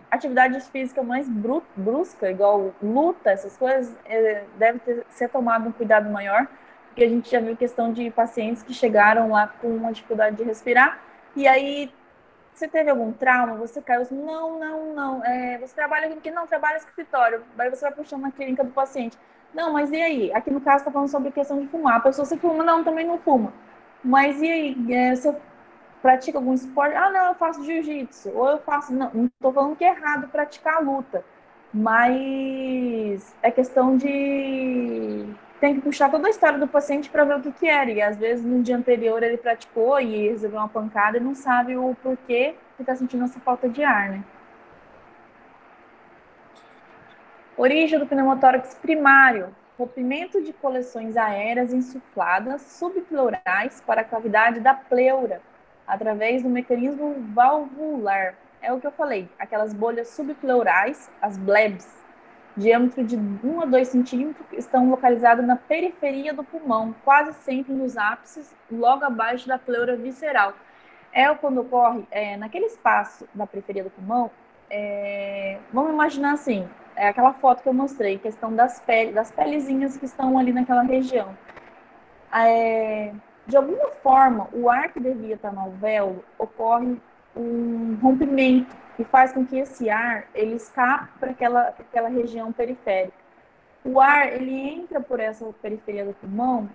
atividade física mais brusca, igual luta, essas coisas, deve ser tomado um cuidado maior, porque a gente já viu questão de pacientes que chegaram lá com uma dificuldade de respirar, e aí você teve algum trauma? Você caiu? Não. Você trabalha aqui? Não, trabalha no escritório. Aí você vai puxando na clínica do paciente. Não, mas e aí? Aqui no caso está falando sobre questão de fumar. A pessoa se fuma? Não, também não fuma. Mas e aí? Você pratica algum esporte? Ah, não, eu faço jiu-jitsu. Ou eu faço... Não estou falando que é errado praticar a luta. Mas é questão de... Tem que puxar toda a história do paciente para ver o que era. E às vezes no dia anterior ele praticou e recebeu uma pancada e não sabe o porquê que está sentindo essa falta de ar, né? Origem do pneumotórax primário. Rompimento de coleções aéreas insufladas subpleurais para a cavidade da pleura, através do mecanismo valvular. É o que eu falei, aquelas bolhas subpleurais, as blebs, diâmetro de 1 a 2 centímetros, estão localizadas na periferia do pulmão, quase sempre nos ápices, logo abaixo da pleura visceral. Quando ocorre naquele espaço da periferia do pulmão, vamos imaginar assim, aquela foto que eu mostrei, questão das pelezinhas que estão ali naquela região. De alguma forma, o ar que devia estar no alvéolo ocorre um rompimento e faz com que esse ar ele escape para aquela região periférica. O ar ele entra por essa periferia do pulmão,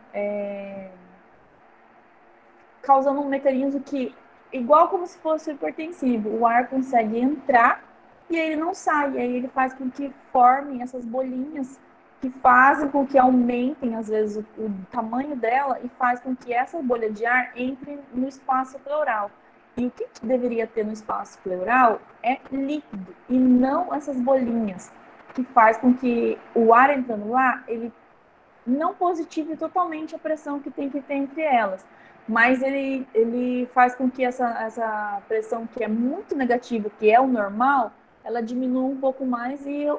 causando um mecanismo que, igual como se fosse hipertensivo, o ar consegue entrar e aí ele não sai, e aí ele faz com que formem essas bolinhas que fazem com que aumentem, às vezes, o tamanho dela e faz com que essa bolha de ar entre no espaço pleural. E o que deveria ter no espaço pleural é líquido e não essas bolinhas, que faz com que o ar entrando lá, ele não positive totalmente a pressão que tem que ter entre elas, mas ele faz com que essa pressão que é muito negativa, que é o normal, ela diminua um pouco mais e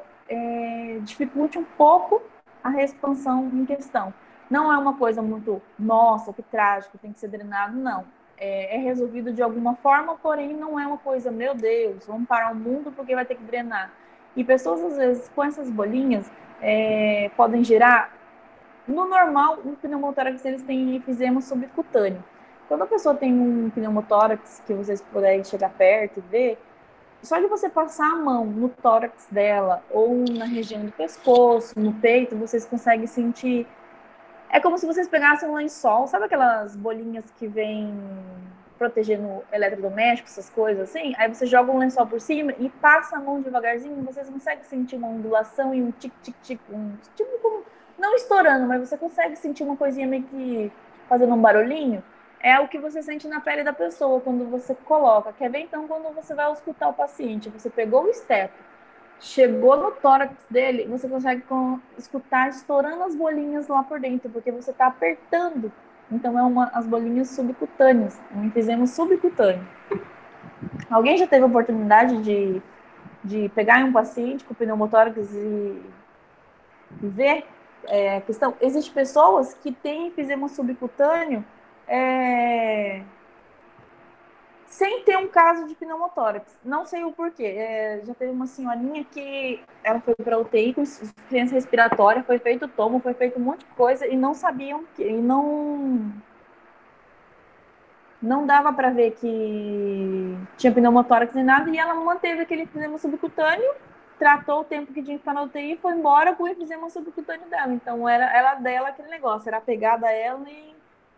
dificulte um pouco a expansão em questão. Não é uma coisa muito, nossa, que trágico, tem que ser drenado, não. É resolvido de alguma forma, porém não é uma coisa, meu Deus, vamos parar o mundo porque vai ter que drenar. E pessoas, às vezes, com essas bolinhas, podem gerar no normal, um pneumotórax eles têm enfisema subcutâneo. Quando a pessoa tem um pneumotórax, que vocês puderem chegar perto e ver, só de você passar a mão no tórax dela ou na região do pescoço, no peito, vocês conseguem sentir. É como se vocês pegassem um lençol, sabe aquelas bolinhas que vêm protegendo eletrodomésticos, essas coisas assim? Aí você joga um lençol por cima e passa a mão devagarzinho, vocês conseguem sentir uma ondulação e um tic-tic-tic, tipo como, não estourando, mas você consegue sentir uma coisinha meio que fazendo um barulhinho. É o que você sente na pele da pessoa quando você coloca. Quer ver então quando você vai escutar o paciente? Você pegou o esteto, chegou no tórax dele, você consegue escutar estourando as bolinhas lá por dentro, porque você está apertando. Então, as bolinhas subcutâneas, um enfisema subcutâneo. Alguém já teve a oportunidade de pegar um paciente com pneumotórax e ver a questão? Existem pessoas que têm enfisema subcutâneo sem ter um caso de pneumotórax. Não sei o porquê. Já teve uma senhorinha que ela foi para UTI com insuficiência respiratória, foi feito tomo, foi feito um monte de coisa e não sabiam que e não dava para ver que tinha pneumotórax nem nada, e ela manteve aquele enfisema subcutâneo, tratou o tempo que tinha que ficar na UTI e foi embora com o enfisema subcutâneo dela. Então era dela aquele negócio, era apegada a ela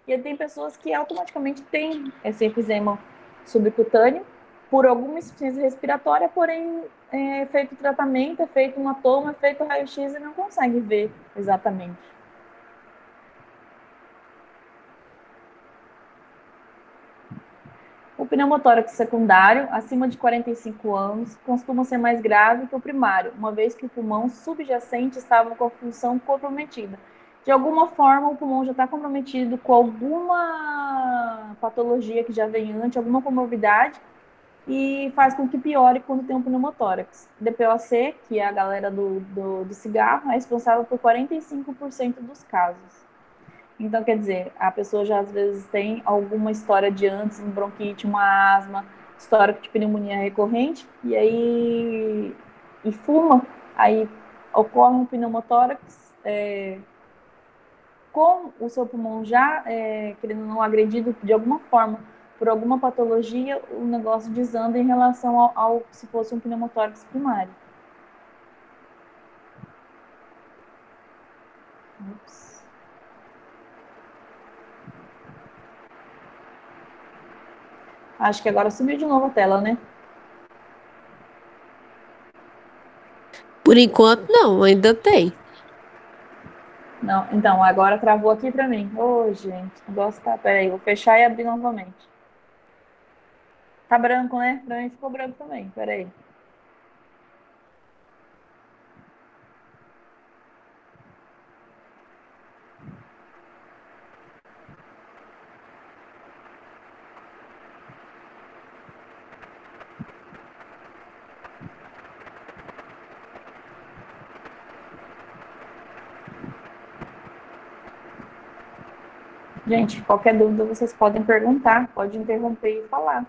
e tem pessoas que automaticamente têm esse enfisema subcutâneo por alguma insuficiência respiratória, porém é feito tratamento, é feito uma toma, é feito raio-x e não consegue ver exatamente. O pneumotórax secundário, acima de 45 anos, costuma ser mais grave que o primário, uma vez que o pulmão subjacente estava com a função comprometida. De alguma forma, o pulmão já está comprometido com alguma patologia que já vem antes, alguma comorbidade, e faz com que piore quando tem um pneumotórax. DPOC, que é a galera do cigarro, é responsável por 45% dos casos. Então, quer dizer, a pessoa já às vezes tem alguma história de antes, um bronquite, uma asma, histórico de pneumonia recorrente, e fuma, aí ocorre um pneumotórax com o seu pulmão já, querendo ou não, agredido de alguma forma por alguma patologia, o negócio desanda em relação ao se fosse um pneumotórax primário. Ups. Acho que agora sumiu de novo a tela, né? Por enquanto, não, ainda tem. Não, então, agora travou aqui pra mim. Ô, gente, o negócio tá... Peraí, vou fechar e abrir novamente. Tá branco, né? Pra mim ficou branco também. Peraí. Gente, qualquer dúvida vocês podem perguntar, pode interromper e falar.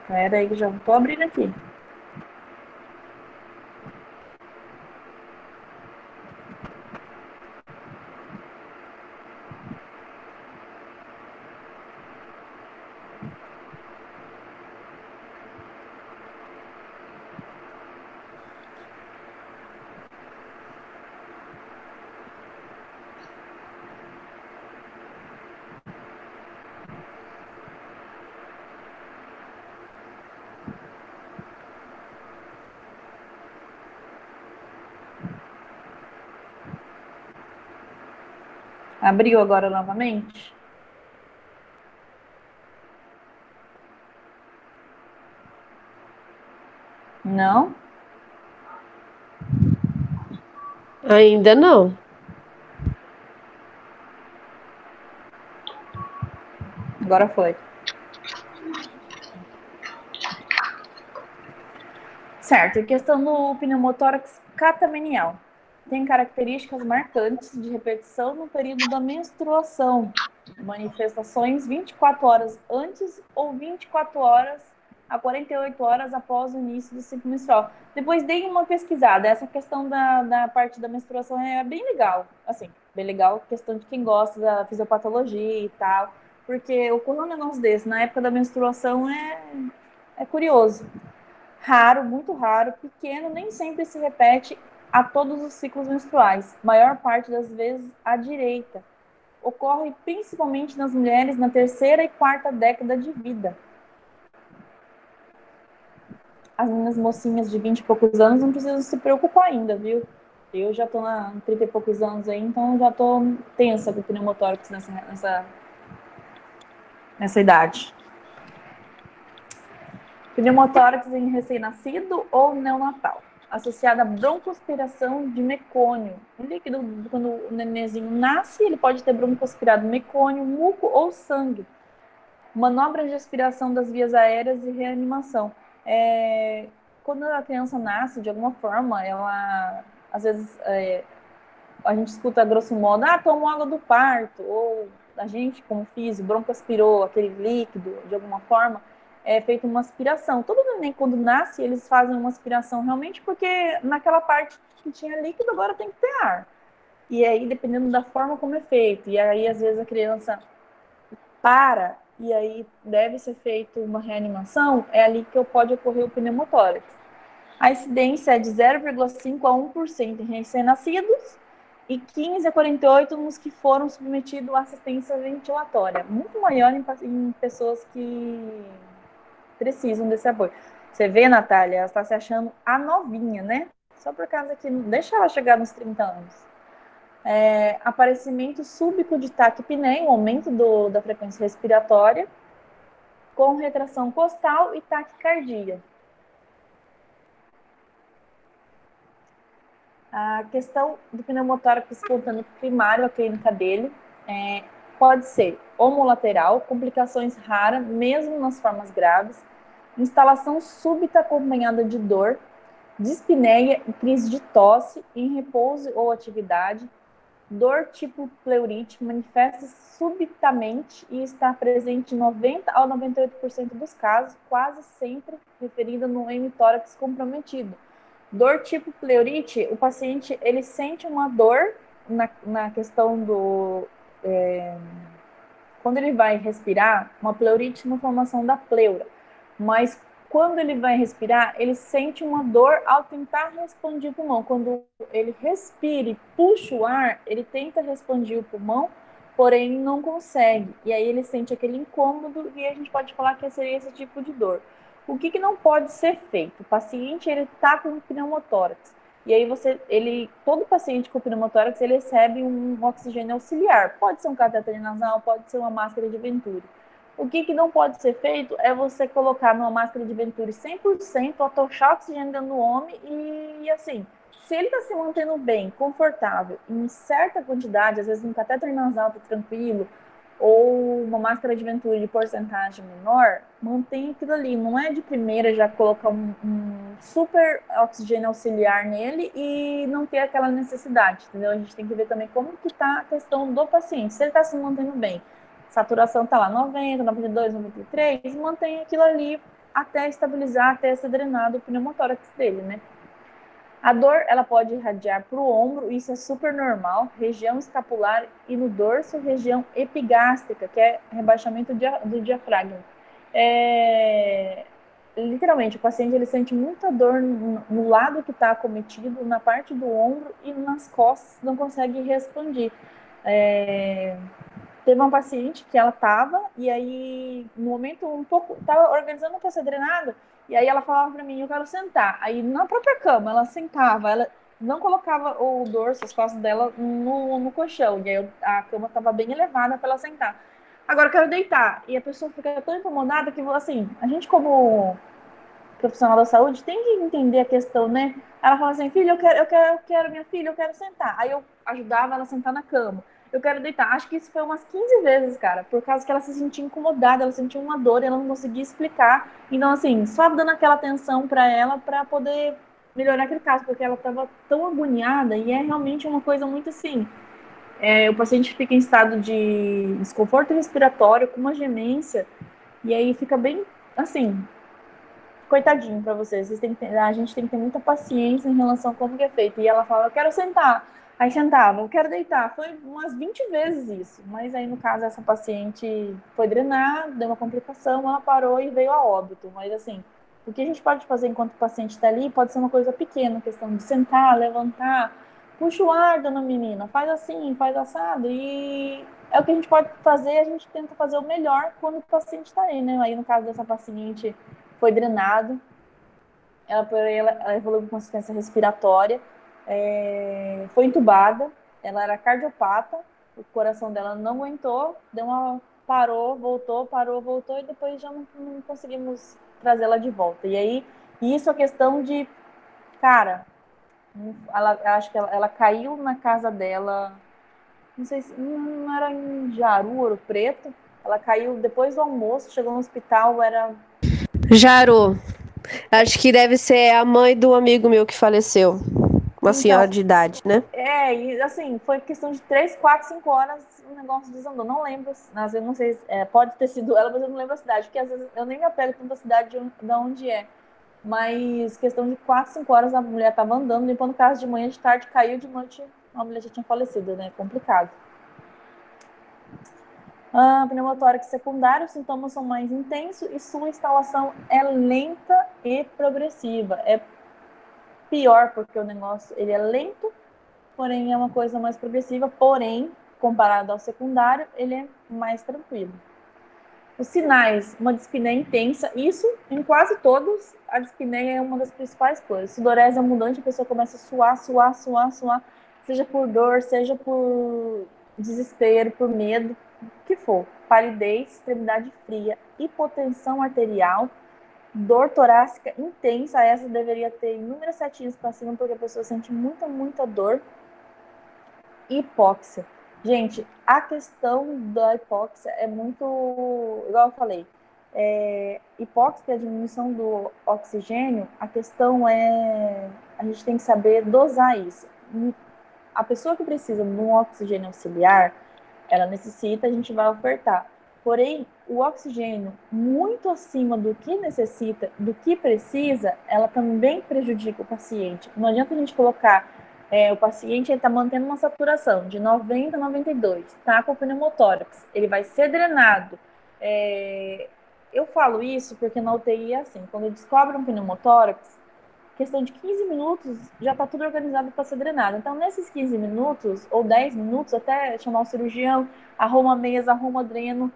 Espera aí que já estou abrindo aqui. Abriu agora novamente? Não? Ainda não. Agora foi. Certo, em questão do pneumotórax catamenial. Tem características marcantes de repetição no período da menstruação. Manifestações 24 horas antes ou 24 horas a 48 horas após o início do ciclo menstrual. Depois dei uma pesquisada. Essa questão da parte da menstruação é bem legal. Assim, bem legal, questão de quem gosta da fisiopatologia e tal. Porque ocorreu um negócio desse na época da menstruação é curioso. Raro, muito raro, pequeno, nem sempre se repete a todos os ciclos menstruais, maior parte das vezes à direita. Ocorre principalmente nas mulheres na terceira e quarta década de vida. As meninas mocinhas de 20 e poucos anos não precisam se preocupar ainda, viu? Eu já tô na 30 e poucos anos aí, então já tô tensa com o pneumotórax nessa idade. Pneumotórax em recém-nascido ou neonatal, associada à broncoaspiração de mecônio. O líquido, quando o nenenzinho nasce, ele pode ter broncoaspirado mecônio, muco ou sangue. Manobras de aspiração das vias aéreas e reanimação. Quando a criança nasce, de alguma forma, ela, às vezes, a gente escuta grosso modo, tomou água do parto, ou a gente, como fiz, broncoaspirou aquele líquido, de alguma forma, é feita uma aspiração. Todo neném, quando nasce, eles fazem uma aspiração realmente porque naquela parte que tinha líquido, agora tem que ter ar. E aí, dependendo da forma como é feito, e aí, às vezes, a criança para, e aí deve ser feita uma reanimação, é ali que pode ocorrer o pneumotórax. A incidência é de 0,5 a 1% em recém-nascidos e 15 a 48 nos que foram submetidos à assistência ventilatória. Muito maior em pessoas que precisam desse apoio. Você vê, Natália, ela está se achando a novinha, né? Só por causa que não deixa ela chegar nos 30 anos. Aparecimento súbito de taquipneia, um aumento da frequência respiratória, com retração costal e taquicardia. A questão do pneumotórax espontâneo primário, a clínica dele, pode ser homolateral, complicações raras, mesmo nas formas graves, instalação súbita acompanhada de dor, dispneia e crise de tosse em repouso ou atividade, dor tipo pleurite, manifesta subitamente e está presente em 90 a 98% dos casos, quase sempre referida no hemitórax comprometido. Dor tipo pleurite, o paciente ele sente uma dor na questão do... quando ele vai respirar, uma pleurite na formação da pleura, mas quando ele vai respirar, ele sente uma dor ao tentar expandir o pulmão. Quando ele respira e puxa o ar, ele tenta expandir o pulmão, porém não consegue. E aí ele sente aquele incômodo e a gente pode falar que seria esse tipo de dor. O que não pode ser feito? O paciente ele está com pneumotórax. E aí todo paciente com pneumotórax ele recebe um oxigênio auxiliar. Pode ser um catéter nasal, pode ser uma máscara de Venturi. O que não pode ser feito é você colocar numa máscara de Venturi 100%, atochar oxigênio dentro do homem e assim, se ele está se mantendo bem, confortável, em certa quantidade, às vezes um catéter nasal está tranquilo, ou uma máscara de Venturi de porcentagem menor, mantém aquilo ali. Não é de primeira já colocar um super oxigênio auxiliar nele e não ter aquela necessidade, entendeu? A gente tem que ver também como que está a questão do paciente, se ele está se mantendo bem. Saturação está lá 90, 92, 93, mantém aquilo ali até estabilizar, até ser drenado o pneumotórax dele, né? A dor, ela pode irradiar para o ombro, isso é super normal, região escapular e no dorso, região epigástrica, que é rebaixamento do diafragma. Literalmente, o paciente ele sente muita dor no lado que está acometido, na parte do ombro e nas costas, não consegue expandir. Teve uma paciente que ela estava, e aí, no momento um pouco, estava organizando para ser drenada, e aí ela falava para mim, eu quero sentar. Aí, na própria cama, ela sentava, ela não colocava o dorso, as costas dela no colchão, e aí a cama estava bem elevada para ela sentar. Agora eu quero deitar. E a pessoa fica tão incomodada que, assim, a gente como profissional da saúde tem que entender a questão, né? Ela fala assim, filha, eu quero minha filha, eu quero sentar. Aí eu ajudava ela a sentar na cama. Eu quero deitar. Acho que isso foi umas 15 vezes, cara, por causa que ela se sentia incomodada, ela sentia uma dor e ela não conseguia explicar. Então, assim, só dando aquela atenção para ela para poder melhorar aquele caso, porque ela estava tão agoniada e é realmente uma coisa muito assim. O paciente fica em estado de desconforto respiratório, com uma gemência, e aí fica bem assim, coitadinho para vocês. A gente tem que ter muita paciência em relação a como que é feito. E ela fala, eu quero sentar. Aí sentava, eu quero deitar. Foi umas 20 vezes isso. Mas aí, no caso, essa paciente foi drenar, deu uma complicação, ela parou e veio a óbito. Mas assim, o que a gente pode fazer enquanto o paciente está ali pode ser uma coisa pequena, questão de sentar, levantar, puxa o ar, dona menina, faz assim, faz assado. E é o que a gente pode fazer, a gente tenta fazer o melhor quando o paciente está aí, né? Aí, no caso dessa paciente, foi drenado, ela evoluiu com insuficiência respiratória, foi entubada, ela era cardiopata, o coração dela não aguentou, parou, voltou, e depois já não conseguimos trazer ela de volta. E aí, isso é questão de, cara, acho que ela caiu na casa dela, não sei se não era em Jaru, Ouro Preto, ela caiu depois do almoço, chegou no hospital, era... Jaro, acho que deve ser a mãe do amigo meu que faleceu. Uma senhora Então, de idade, né? e assim, foi questão de 3, 4, 5 horas o negócio desandou. Não lembro, às vezes não sei, pode ter sido ela, mas eu não lembro a cidade, porque às vezes eu nem me apego tanto à cidade de onde é. Mas questão de 4, 5 horas a mulher estava andando, limpando casa de manhã, de tarde, caiu, de noite a mulher já tinha falecido, né? Complicado. Pneumotórax secundário, os sintomas são mais intensos e sua instalação é lenta e progressiva. É pior porque o negócio ele é lento, porém é uma coisa mais progressiva, porém, comparado ao secundário, ele é mais tranquilo. Os sinais, uma dispneia intensa, isso em quase todos, a dispneia é uma das principais coisas. Sudorese abundante, a pessoa começa a suar, seja por dor, seja por desespero, por medo, o que for. Palidez, extremidade fria, hipotensão arterial, dor torácica intensa, essa deveria ter inúmeras setinhas para cima, porque a pessoa sente muita dor. Hipóxia. Gente, a questão da hipóxia é muito, igual eu falei, hipóxia, que é a diminuição do oxigênio, a questão é, a gente tem que saber dosar isso. A pessoa que precisa de um oxigênio auxiliar, ela necessita, a gente vai ofertar. Porém, o oxigênio muito acima do que necessita, do que precisa, ela também prejudica o paciente. Não adianta a gente colocar o paciente está mantendo uma saturação de 90 a 92, está com o pneumotórax, ele vai ser drenado. Eu falo isso porque na UTI é assim, quando descobre um pneumotórax, questão de 15 minutos já está tudo organizado para ser drenado. Então, nesses 15 minutos ou 10 minutos, até chamar o cirurgião, arruma meias, arruma dreno,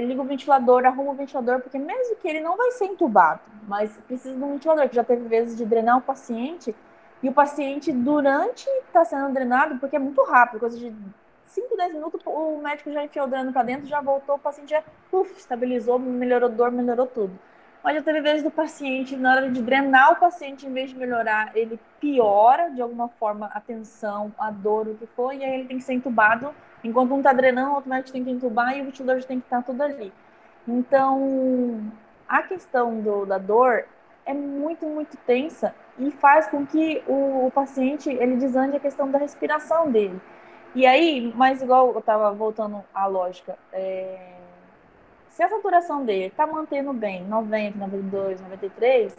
liga o ventilador, arruma o ventilador, porque mesmo que ele não vai ser entubado, mas precisa de um ventilador, que já teve vezes de drenar o paciente, e o paciente, durante está sendo drenado, porque é muito rápido, coisa de 5, 10 minutos, o médico já enfiou o dreno para dentro, já voltou, o paciente já estabilizou, melhorou dor, melhorou tudo. Mas já teve vezes do paciente, na hora de drenar o paciente, em vez de melhorar, ele piora de alguma forma a tensão, a dor, o que for, e aí ele tem que ser entubado. Enquanto um está drenando, o outro médico tem que entubar e o ventilador já tem que estar tudo ali. Então, a questão da dor é muito tensa e faz com que o paciente ele desande a questão da respiração dele. E aí, mas igual eu estava voltando à lógica, Se a saturação dele está mantendo bem, 90, 92, 93,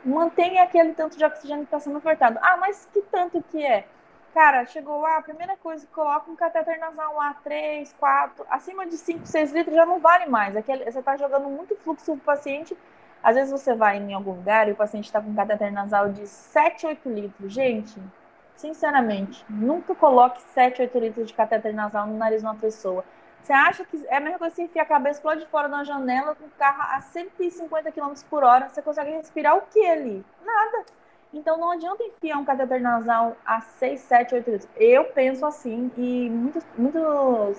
mantenha aquele tanto de oxigênio que está sendo ofertado. Ah, mas que tanto que é? Cara, chegou lá, a primeira coisa, coloca um catéter nasal lá, 3, 4, acima de 5, 6 litros já não vale mais. Aquele, você está jogando muito fluxo para o paciente. Às vezes você vai em algum lugar e o paciente está com um catéter nasal de 7, 8 litros. Gente, sinceramente, nunca coloque 7, 8 litros de catéter nasal no nariz de uma pessoa. Você acha que é a mesma coisa que você enfiar a cabeça lá de fora da janela com o carro a 150 km por hora? Você consegue respirar o que ali? Nada. Então não adianta enfiar um catéter nasal a 6, 7, 8 litros. Eu penso assim, e muitos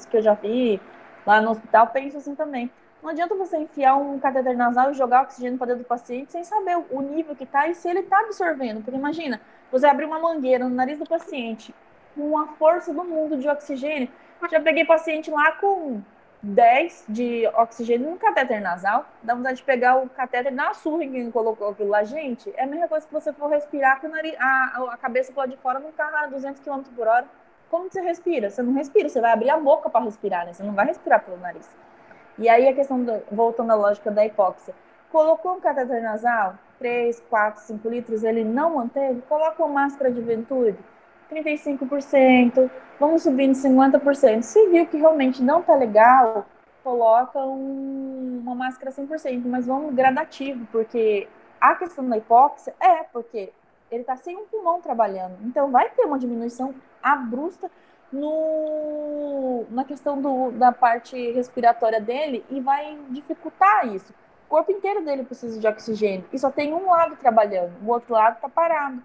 que eu já vi lá no hospital pensam assim também. Não adianta você enfiar um catéter nasal e jogar oxigênio para dentro do paciente sem saber o nível que está e se ele está absorvendo. Porque imagina, você abrir uma mangueira no nariz do paciente com a força do mundo de oxigênio. Já peguei paciente lá com 10 de oxigênio no catéter nasal, dá vontade de pegar o catéter na surra em quem colocou aquilo lá. Gente, é a mesma coisa que você for respirar com a cabeça pro lado de fora num carro a 200 km por hora. Como que você respira? Você não respira, você vai abrir a boca para respirar, né? Você não vai respirar pelo nariz. E aí a questão, voltando à lógica da hipóxia, colocou um catéter nasal, 3, 4, 5 litros, ele não manteve, coloca uma máscara de Venturi, 35%, vamos subindo 50%. Se viu que realmente não tá legal, coloca uma máscara 100%, mas vamos gradativo, porque a questão da hipóxia porque ele tá sem um pulmão trabalhando, então vai ter uma diminuição abrupta na questão da parte respiratória dele e vai dificultar isso. O corpo inteiro dele precisa de oxigênio e só tem um lado trabalhando, o outro lado está parado.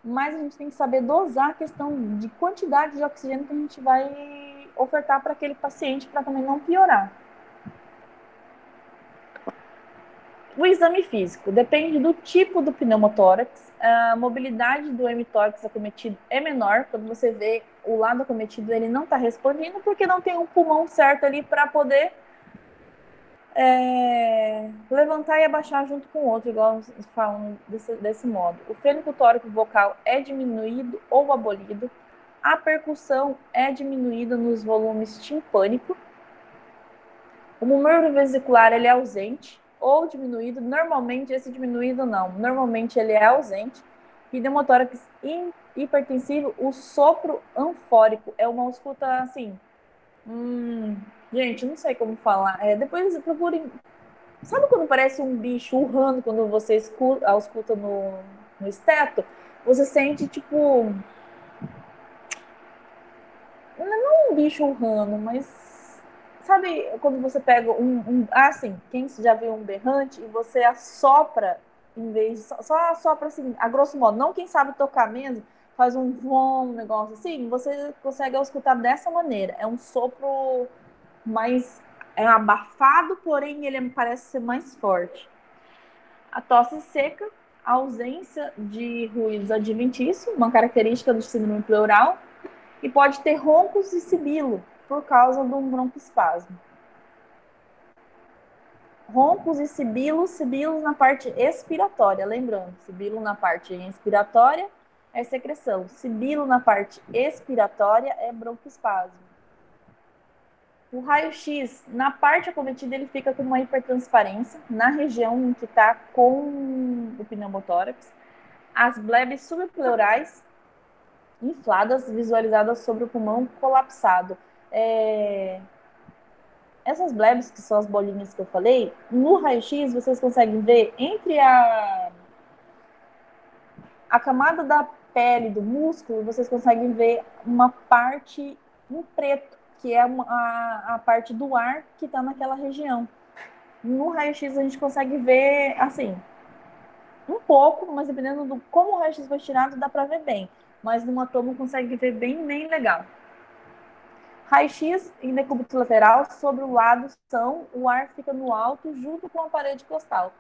Mas a gente tem que saber dosar a questão de quantidade de oxigênio que a gente vai ofertar para aquele paciente para também não piorar. O exame físico depende do tipo do pneumotórax. A mobilidade do hemitórax acometido é menor. Quando você vê o lado acometido, ele não está respondendo porque não tem um pulmão certo ali para poder levantar e abaixar junto com o outro, igual falam desse modo. O fênico tórico vocal é diminuído ou abolido. A percussão é diminuída nos volumes timpânico. O murmúrio vesicular ele é ausente ou diminuído. Normalmente, esse diminuído não. Normalmente, ele é ausente. Pneumotórax hipertensivo, o sopro anfórico é uma ausculta assim. Gente, não sei como falar. Depois procurem. Sabe quando parece um bicho urrando quando você ausculta no esteto? Você sente tipo. Não um bicho urrando, mas. Sabe quando você pega assim, quem já viu um berrante e você assopra, em vez de só assopra assim, a grosso modo, não quem sabe tocar mesmo, faz um negócio assim, você consegue escutar dessa maneira. É um sopro mais abafado, porém ele parece ser mais forte. A tosse seca, a ausência de ruídos adventícios, uma característica do síndrome pleural, e pode ter roncos e sibilo por causa do broncoespasmo. Roncos e sibilos na parte expiratória, lembrando, sibilo na parte inspiratória é secreção, sibilo na parte expiratória é broncoespasmo. O raio-x, na parte acometida, ele fica com uma hipertransparência na região que está com o pneumotórax. As blebes subpleurais infladas, visualizadas sobre o pulmão colapsado. Essas blebs, que são as bolinhas que eu falei, no raio-x vocês conseguem ver entre a camada da pele, do músculo, vocês conseguem ver uma parte em preto, que é a parte do ar que está naquela região. No raio-x a gente consegue ver, assim, um pouco, mas dependendo do como o raio-x foi tirado, dá para ver bem. Mas numa toma consegue ver bem legal. Raio-x em decúbito lateral, sobre o lado são, o ar fica no alto junto com a parede costal.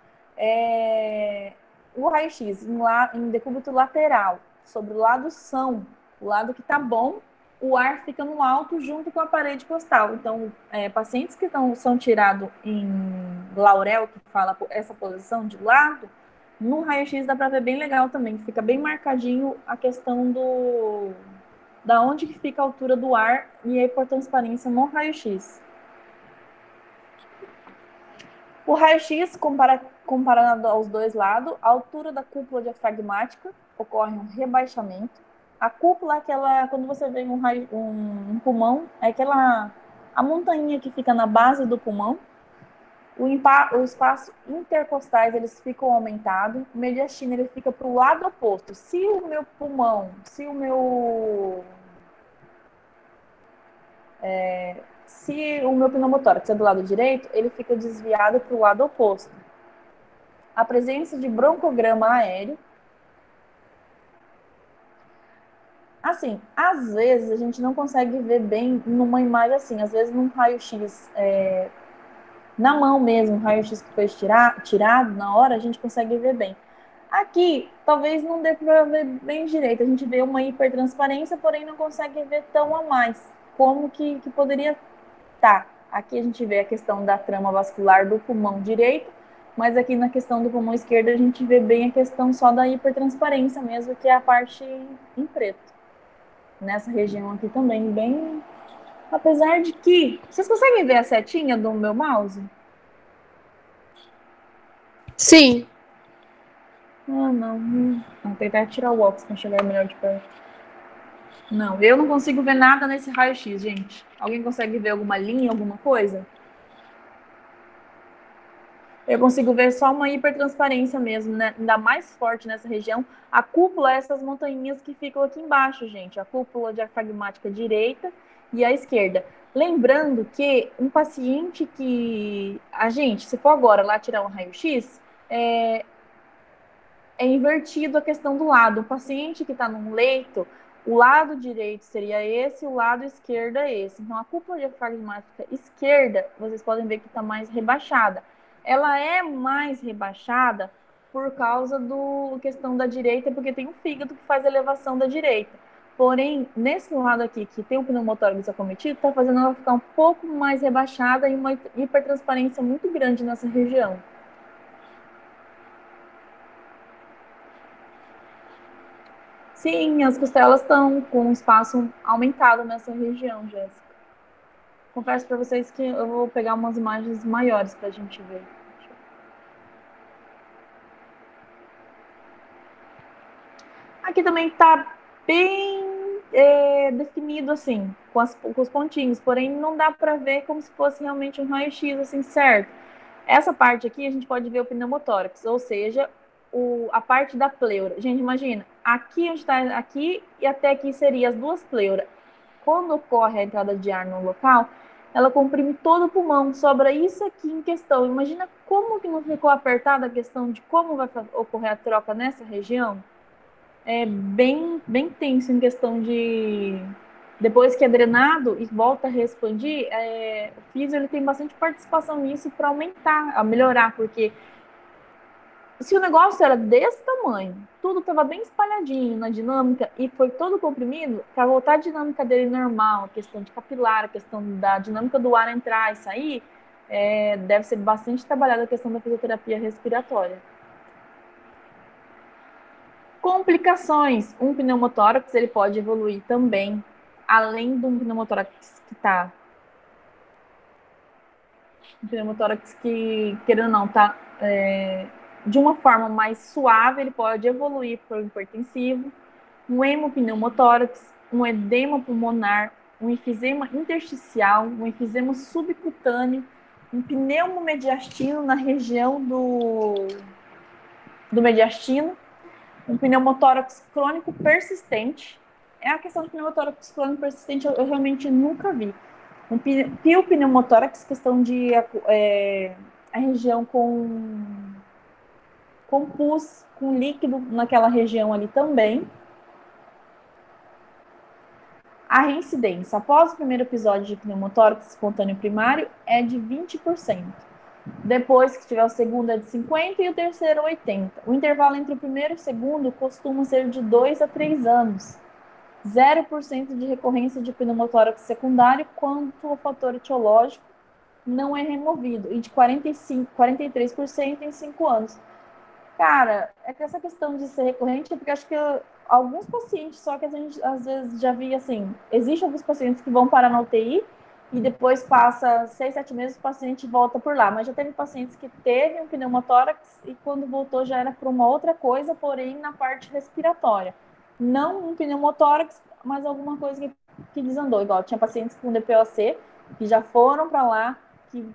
O raio-x em decúbito lateral, sobre o lado são, o lado que está bom, o ar fica no alto junto com a parede costal. Então, pacientes que são tirados em Laurel, que fala essa posição de lado, no raio-x dá para ver bem legal também, fica bem marcadinho a questão da onde que fica a altura do ar e a hipertransparência no raio-x. O raio-x, comparado aos dois lados, a altura da cúpula diafragmática ocorre um rebaixamento. A cúpula, quando você vê um pulmão, é a montanha que fica na base do pulmão. Os espaços intercostais eles ficam aumentados. O mediastino ele fica para o lado oposto. Se o meu pneumotórax é do lado direito, ele fica desviado para o lado oposto. A presença de broncograma aéreo. Assim, às vezes a gente não consegue ver bem numa imagem assim. Às vezes num raio-x na mão mesmo, o raio-x que foi tirado na hora, a gente consegue ver bem. Aqui, talvez não dê para ver bem direito. A gente vê uma hipertransparência, porém não consegue ver tão a mais como que poderia estar. Aqui a gente vê a questão da trama vascular do pulmão direito, mas aqui na questão do pulmão esquerdo a gente vê bem a questão só da hipertransparência mesmo, que é a parte em preto. Nessa região aqui também, bem... Apesar de que... Vocês conseguem ver a setinha do meu mouse? Sim. Ah, não. Vou tentar tirar o óculos para chegar melhor de perto. Não, eu não consigo ver nada nesse raio-x, gente. Alguém consegue ver alguma linha, alguma coisa? Eu consigo ver só uma hipertransparência mesmo, né? Ainda mais forte nessa região. A cúpula é essas montanhas que ficam aqui embaixo, gente. A cúpula diafragmática direita e a esquerda. Lembrando que um paciente que... se for agora lá tirar um raio-x, é invertido a questão do lado. O paciente que está num leito, o lado direito seria esse, o lado esquerdo é esse. Então, a cúpula diafragmática esquerda, vocês podem ver que está mais rebaixada. Ela é mais rebaixada por causa da questão da direita, porque tem o fígado que faz a elevação da direita. Porém, nesse lado aqui, que tem o pneumotórax acometido, está fazendo ela ficar um pouco mais rebaixada e uma hipertransparência muito grande nessa região. Sim, as costelas estão com um espaço aumentado nessa região, Jéssica. Confesso para vocês que eu vou pegar umas imagens maiores para a gente ver. Aqui também está bem definido, assim, com os pontinhos, porém não dá para ver como se fosse realmente um raio-x, assim, certo? Essa parte aqui a gente pode ver o pneumotórax, ou seja, a parte da pleura. Gente, imagina, aqui onde está aqui e até aqui seria as duas pleuras. Quando ocorre a entrada de ar no local, ela comprime todo o pulmão, sobra isso aqui em questão. Imagina como que não ficou apertada a questão de como vai ocorrer a troca nessa região. É bem tenso em questão de... Depois que é drenado e volta a reexpandir, o físio ele tem bastante participação nisso para aumentar, a melhorar, porque se o negócio era desse tamanho, tudo estava bem espalhadinho na dinâmica e foi todo comprimido, para voltar a dinâmica dele normal, a questão de capilar, a questão da dinâmica do ar entrar e sair, deve ser bastante trabalhada a questão da fisioterapia respiratória. Complicações. Um pneumotórax ele pode evoluir também, além de um pneumotórax que está... Um pneumotórax que, querendo ou não, está... de uma forma mais suave, ele pode evoluir para o hipertensivo, um hemopneumotórax, um edema pulmonar, um enfisema intersticial, um enfisema subcutâneo, um pneumomediastino na região do mediastino, um pneumotórax crônico persistente. A questão de pneumotórax crônico persistente eu realmente nunca vi. Um piopneumotórax, questão de a região com pus, com líquido naquela região ali também. A reincidência após o primeiro episódio de pneumotórax espontâneo primário é de 20%. Depois que tiver o segundo é de 50% e o terceiro 80%. O intervalo entre o primeiro e o segundo costuma ser de 2 a 3 anos. 0% de recorrência de pneumotórax secundário quando o fator etiológico não é removido. E de 43% em 5 anos. Cara, é que essa questão de ser recorrente é porque acho que alguns pacientes, só que a gente às vezes já via assim, existem alguns pacientes que vão parar na UTI e depois passa 6, 7 meses, o paciente volta por lá. Mas já teve pacientes que teve um pneumotórax e quando voltou já era para uma outra coisa, porém na parte respiratória. Não um pneumotórax, mas alguma coisa que desandou. Igual tinha pacientes com DPOC que já foram para lá, que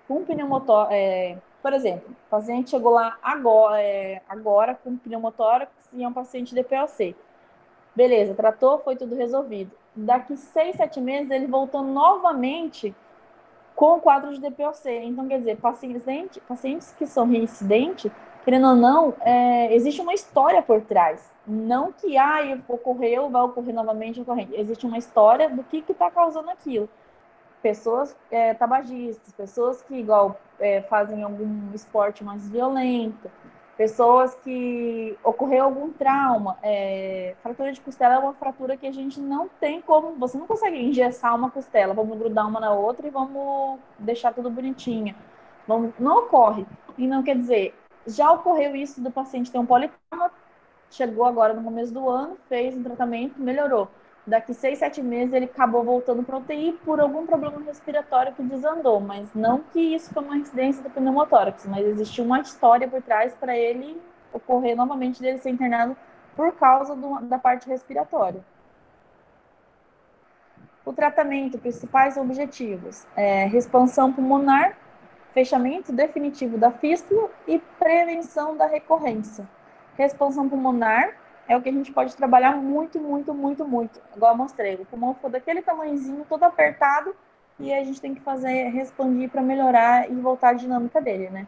com pneumotórax, por exemplo, o paciente chegou lá agora com pneumotórax e é um paciente DPOC. Beleza, tratou, foi tudo resolvido. Daqui 6, 7 meses, ele voltou novamente com o quadro de DPOC. Então, quer dizer, pacientes que são reincidentes, querendo ou não, existe uma história por trás. Não que ocorreu, vai ocorrer novamente, existe uma história do que está causando aquilo. Pessoas tabagistas, pessoas que igual fazem algum esporte mais violento, pessoas que ocorreu algum trauma. Fratura de costela é uma fratura que a gente não tem como, você não consegue engessar uma costela, vamos grudar uma na outra e vamos deixar tudo bonitinho. Não ocorre. E não quer dizer, já ocorreu isso do paciente ter um politrauma, chegou agora no começo do ano, fez um tratamento, melhorou. Daqui 6, 7 meses ele acabou voltando para UTI por algum problema respiratório que desandou, mas não que isso foi uma incidência do pneumotórax, mas existiu uma história por trás para ele ocorrer novamente dele ser internado por causa da parte respiratória. O tratamento, principais objetivos, expansão pulmonar, fechamento definitivo da fístula e prevenção da recorrência. Expansão pulmonar é o que a gente pode trabalhar muito, muito, muito, muito. Igual eu mostrei, o pulmão ficou daquele tamanhozinho, todo apertado, e a gente tem que expandir para melhorar e voltar a dinâmica dele, né?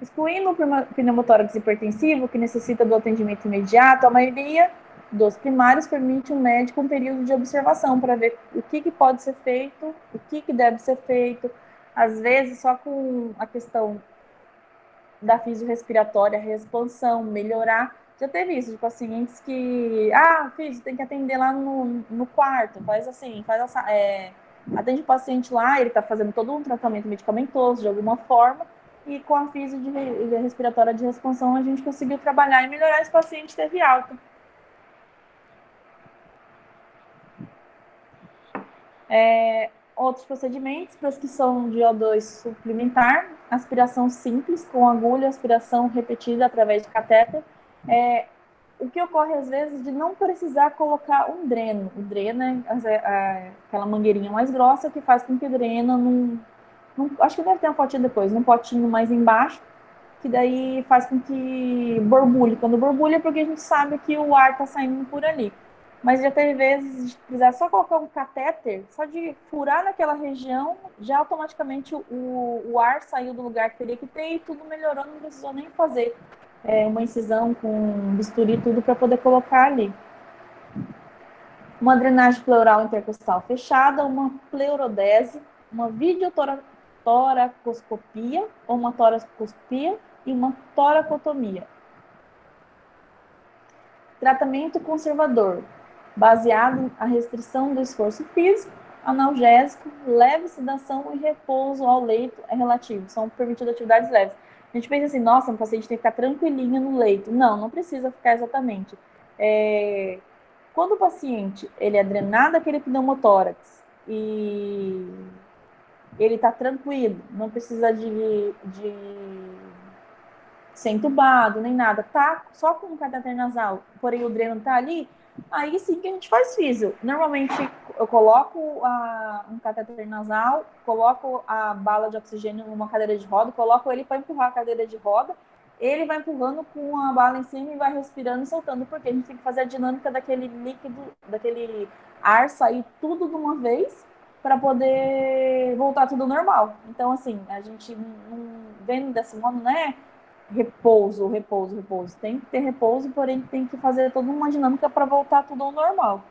Excluindo o pneumotórax hipertensivo, que necessita do atendimento imediato, a maioria dos primários permite o médico um período de observação para ver o que pode ser feito, o que deve ser feito. Às vezes, só com a questão da fisiorrespiratória, a expansão, melhorar. Já teve isso, de pacientes que, físio, tem que atender lá no quarto, faz assim, atende o paciente lá, ele está fazendo todo um tratamento medicamentoso de alguma forma, e com a físio respiratória de expansão a gente conseguiu trabalhar e melhorar, esse paciente teve alta. Outros procedimentos, prescrição de O2 suplementar, aspiração simples com agulha, aspiração repetida através de catéter. O que ocorre às vezes de não precisar colocar um dreno. O dreno é aquela mangueirinha mais grossa que faz com que drena acho que deve ter uma fotinha depois, num potinho mais embaixo, que daí faz com que borbulhe. Quando borbulha é porque a gente sabe que o ar está saindo por ali. Mas já teve vezes de precisar só colocar um catéter, só de furar naquela região, já automaticamente o ar saiu do lugar que teria que ter e tudo melhorou, não precisou nem fazer uma incisão com bisturi, tudo para poder colocar ali. Uma drenagem pleural intercostal fechada, uma pleurodese, uma videotoracoscopia ou uma toracoscopia e uma toracotomia. Tratamento conservador, baseado na restrição do esforço físico, analgésico, leve sedação e repouso ao leito é relativo. São permitidas atividades leves. A gente pensa assim, nossa, o paciente tem que ficar tranquilinho no leito. Não, não precisa ficar exatamente. Quando o paciente ele é drenado daquele pneumotórax e ele está tranquilo, não precisa de ser entubado, nem nada, tá só com um catéter nasal, porém o dreno tá ali, aí sim que a gente faz físio. Normalmente eu coloco um catéter nasal, coloco a bala de oxigênio numa cadeira de roda, coloco ele para empurrar a cadeira de roda, ele vai empurrando com a bala em cima e vai respirando e soltando, porque a gente tem que fazer a dinâmica daquele líquido, daquele ar sair tudo de uma vez para poder voltar tudo normal. Então, assim, a gente vendo desse modo, né? Repouso. Tem que ter repouso, porém tem que fazer toda uma dinâmica para voltar tudo ao normal.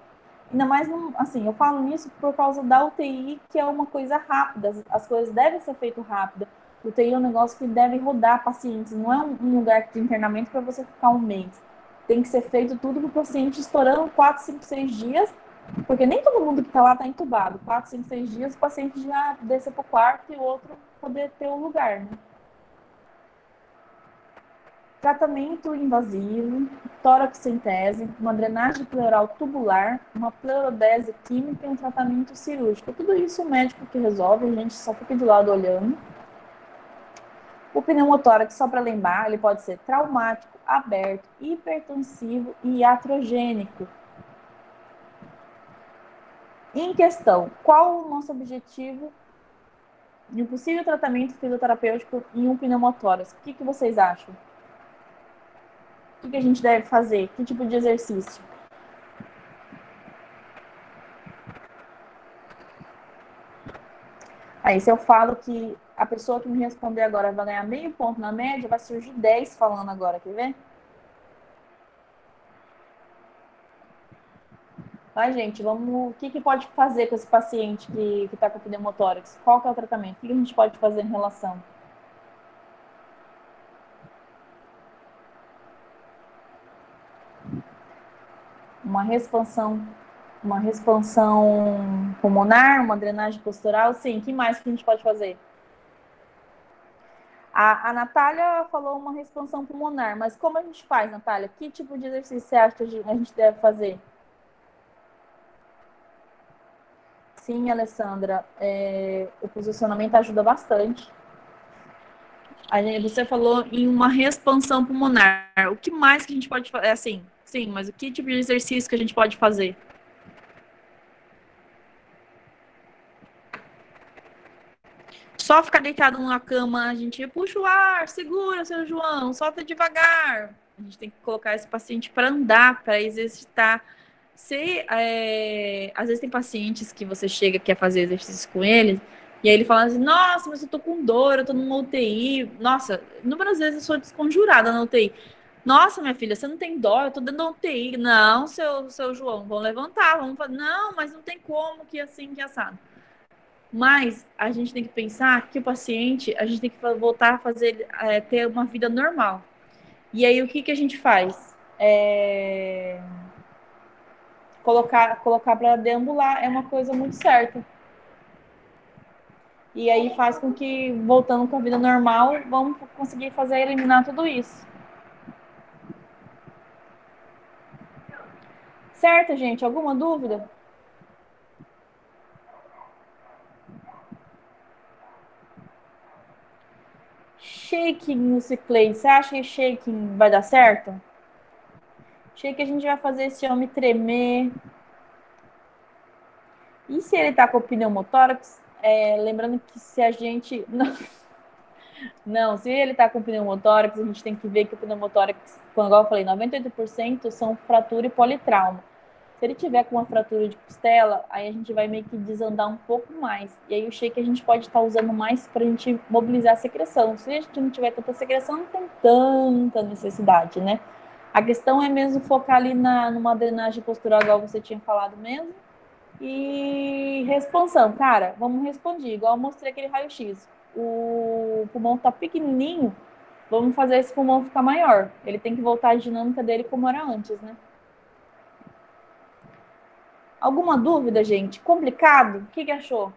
Ainda mais, assim, eu falo nisso por causa da UTI, que é uma coisa rápida, as coisas devem ser feitas rápido. UTI é um negócio que deve rodar pacientes, não é um lugar de internamento para você ficar um mês. Tem que ser feito tudo para o paciente estourando 4, 5, 6 dias, porque nem todo mundo que está lá está entubado. 4, 5, 6 dias o paciente já desce para o quarto e o outro poder ter o lugar, né? tratamento invasivo, toraxentese, uma drenagem pleural tubular, uma pleurodese química e um tratamento cirúrgico. Tudo isso o médico que resolve, a gente só fica de lado olhando. O pneumotórax, só para lembrar, ele pode ser traumático, aberto, hipertensivo e iatrogênico. Em questão, qual o nosso objetivo de um possível tratamento fisioterapêutico em um pneumotórax? O que vocês acham? O que a gente deve fazer? Que tipo de exercício? Aí, se eu falo que a pessoa que me responder agora vai ganhar meio ponto na média, vai surgir 10 falando agora, quer ver? Tá, gente? Vamos. O que pode fazer com esse paciente que está com pneumotórax? Qual que é o tratamento? O que a gente pode fazer em relação? Uma expansão pulmonar, uma drenagem postural, sim. O que mais que a gente pode fazer? A Natália falou uma expansão pulmonar, mas como a gente faz, Natália? Que tipo de exercício você acha que a gente deve fazer? Sim, Alessandra, o posicionamento ajuda bastante. Você falou em uma expansão pulmonar. O que mais que a gente pode fazer? Assim, sim, mas o que tipo de exercício que a gente pode fazer? Só ficar deitado numa cama, a gente puxa o ar, segura, seu João, solta devagar. A gente tem que colocar esse paciente para andar, para exercitar. Às vezes tem pacientes que você chega, quer fazer exercício com eles, e aí ele fala assim, nossa, mas eu tô com dor, eu tô numa UTI. Nossa, inúmeras vezes eu sou desconjurada na UTI. Nossa, minha filha, você não tem dó, eu tô dentro da UTI. Não, seu João, vamos levantar, vamos fazer. Não, mas não tem como, que assim, que assado. Mas a gente tem que pensar que o paciente, a gente tem que voltar a fazer, ter uma vida normal. E aí, o que a gente faz? Colocar para deambular é uma coisa muito certa. E aí faz com que, voltando com a vida normal, vamos conseguir eliminar tudo isso. Certo, gente? Alguma dúvida? Shaking no ciclei. Você acha que shaking vai dar certo? Shake a gente vai fazer esse homem tremer. E se ele tá com pneumotórax, lembrando que se a gente... Não, se ele tá com pneumotórax, a gente tem que ver que o pneumotórax, como eu falei, 98% são fratura e politrauma. Se ele tiver com uma fratura de costela, aí a gente vai meio que desandar um pouco mais. E aí o shake a gente pode estar usando mais para a gente mobilizar a secreção. Se a gente não tiver tanta secreção, não tem tanta necessidade, né? A questão é mesmo focar ali numa drenagem postural, igual você tinha falado mesmo. E expansão, cara, vamos expandir, igual eu mostrei aquele raio-x. O pulmão tá pequenininho, vamos fazer esse pulmão ficar maior. Ele tem que voltar à dinâmica dele como era antes, né? Alguma dúvida, gente? Complicado? O que achou?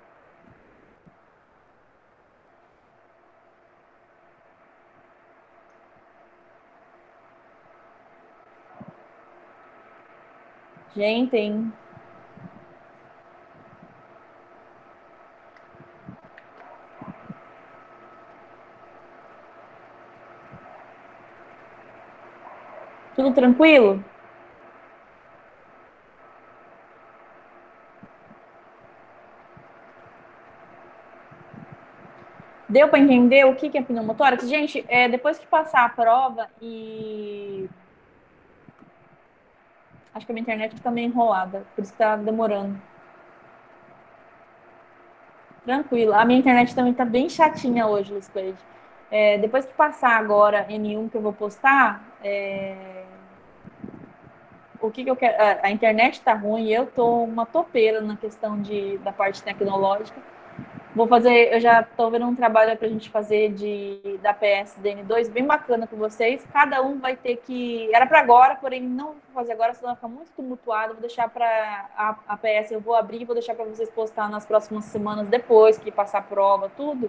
Gente, hein? Tudo tranquilo? Deu para entender o que é pneumotórax? Gente, depois que passar a prova e... Acho que a minha internet está meio enrolada, por isso está demorando. Tranquilo. A minha internet também está bem chatinha hoje, Luiz Cleide. Depois que passar agora N1 que eu vou postar, o que eu quero... A internet está ruim, eu tô uma topeira na questão da parte tecnológica. Eu já estou vendo um trabalho para a gente fazer da PSDN2, bem bacana com vocês. Cada um vai ter que... Era para agora, porém não vou fazer agora, senão vai ficar muito tumultuado. Vou deixar para a PS, eu vou abrir e vou deixar para vocês postar nas próximas semanas, depois que passar a prova, tudo.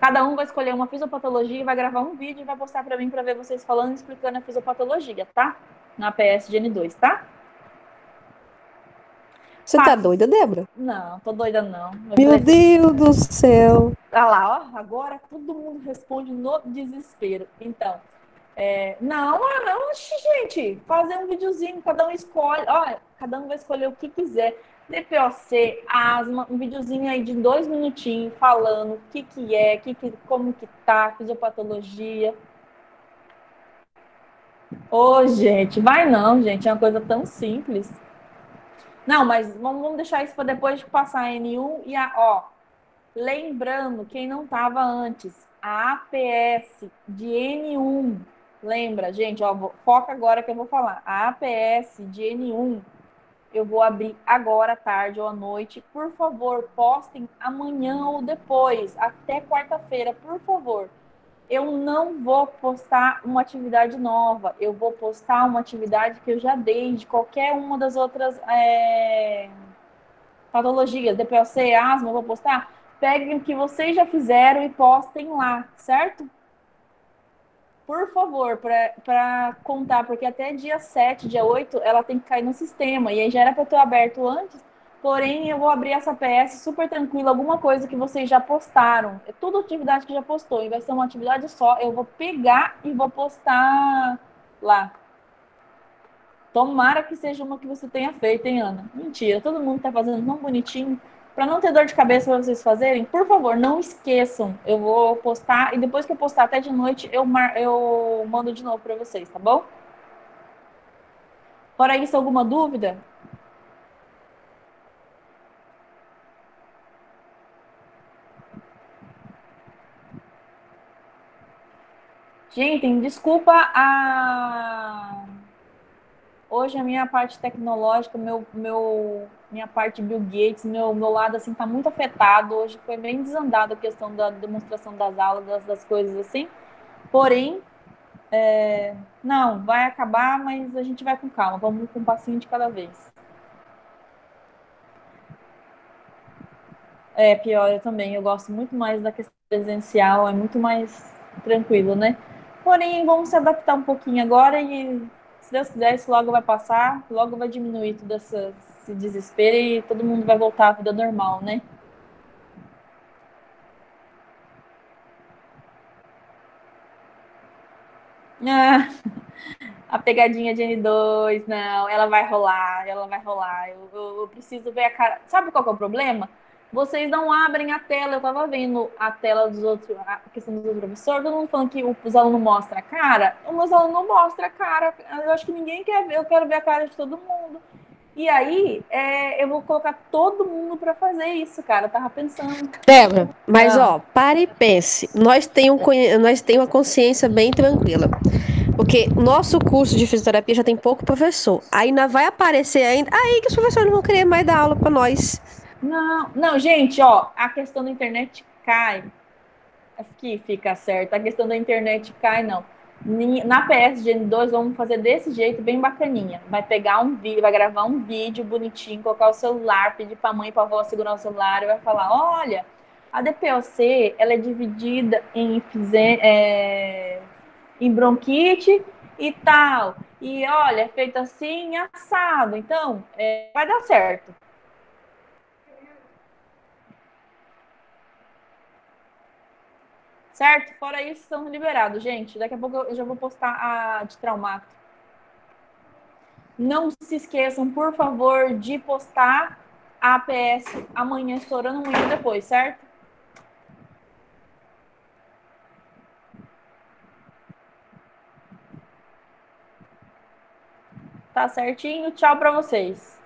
Cada um vai escolher uma fisiopatologia e vai gravar um vídeo e vai postar para mim para ver vocês falando e explicando a fisiopatologia, tá? Na PSGN2, tá? Você tá doida, Débora? Não, tô doida não. Meu Deus do céu. Olha lá, ó, agora todo mundo responde no desespero. Então, não, gente, fazer um videozinho, cada um escolhe, olha, cada um vai escolher o que quiser. DPOC, asma, um videozinho aí de 2 minutinhos falando o que é, como que tá, fisiopatologia. Ô, gente, vai não, gente, é uma coisa tão simples. Não, mas vamos deixar isso para depois de passar a N1 e lembrando, quem não estava antes, a APS de N1, lembra, gente, foca agora que eu vou falar. A APS de N1, eu vou abrir agora à tarde ou à noite. Por favor, postem amanhã ou depois, até quarta-feira, por favor. Eu não vou postar uma atividade nova, eu vou postar uma atividade que eu já dei de qualquer uma das outras patologias, DPOC, asma, eu vou postar. Peguem o que vocês já fizeram e postem lá, certo? Por favor, para contar, porque até dia 7, dia 8, ela tem que cair no sistema. E aí já era para eu ter aberto antes, porém eu vou abrir essa PS super tranquila, alguma coisa que vocês já postaram. É tudo atividade que já postou, e vai ser uma atividade só. Eu vou pegar e vou postar lá. Tomara que seja uma que você tenha feito, hein, Ana? Mentira, todo mundo tá fazendo tão bonitinho. Para não ter dor de cabeça para vocês fazerem, por favor, não esqueçam. Eu vou postar e depois que eu postar até de noite, eu mando de novo para vocês, tá bom? Fora isso, alguma dúvida? Gente, desculpa hoje a minha parte tecnológica, minha parte Bill Gates, meu lado assim tá muito afetado. Hoje foi bem desandado a questão da demonstração das aulas, das coisas assim. Porém, não, vai acabar, mas a gente vai com calma. Vamos com um passinho de cada vez. Pior, eu também. Eu gosto muito mais da questão presencial, é muito mais tranquilo, né? Porém, vamos se adaptar um pouquinho agora e, se Deus quiser, isso logo vai passar, logo vai diminuir todo esse desespero e todo mundo vai voltar à vida normal, né? Ah, a pegadinha de N2, não, ela vai rolar, ela vai rolar. Eu preciso ver a cara. Sabe qual que é o problema? Vocês não abrem a tela. Eu tava vendo a tela dos outros, a questão dos professores, todo mundo falando que os alunos mostram a cara. Os meus alunos não mostram a cara. Eu acho que ninguém quer ver, eu quero ver a cara de todo mundo. E aí, eu vou colocar todo mundo para fazer isso, cara. Eu tava pensando. Débora, mas pare e pense. Nós temos uma consciência bem tranquila. Porque nosso curso de fisioterapia já tem pouco professor. Ainda vai aparecer ainda. Aí que os professores não vão querer mais dar aula para nós. Não, gente, a questão da internet cai. Aqui fica certo. A questão da internet cai, não. Na PSGN 2 vamos fazer desse jeito, bem bacaninha. Vai pegar um vídeo, vai gravar um vídeo bonitinho, colocar o celular, pedir para a mãe e para a avó segurar o celular e vai falar: olha, a DPOC ela é dividida em bronquite e tal. E olha, é feito assim, assado. Então, vai dar certo. Certo? Fora isso, estão liberados, gente. Daqui a pouco eu já vou postar a de traumato. Não se esqueçam, por favor, de postar a APS amanhã, estourando amanhã depois, certo? Tá certinho. Tchau para vocês.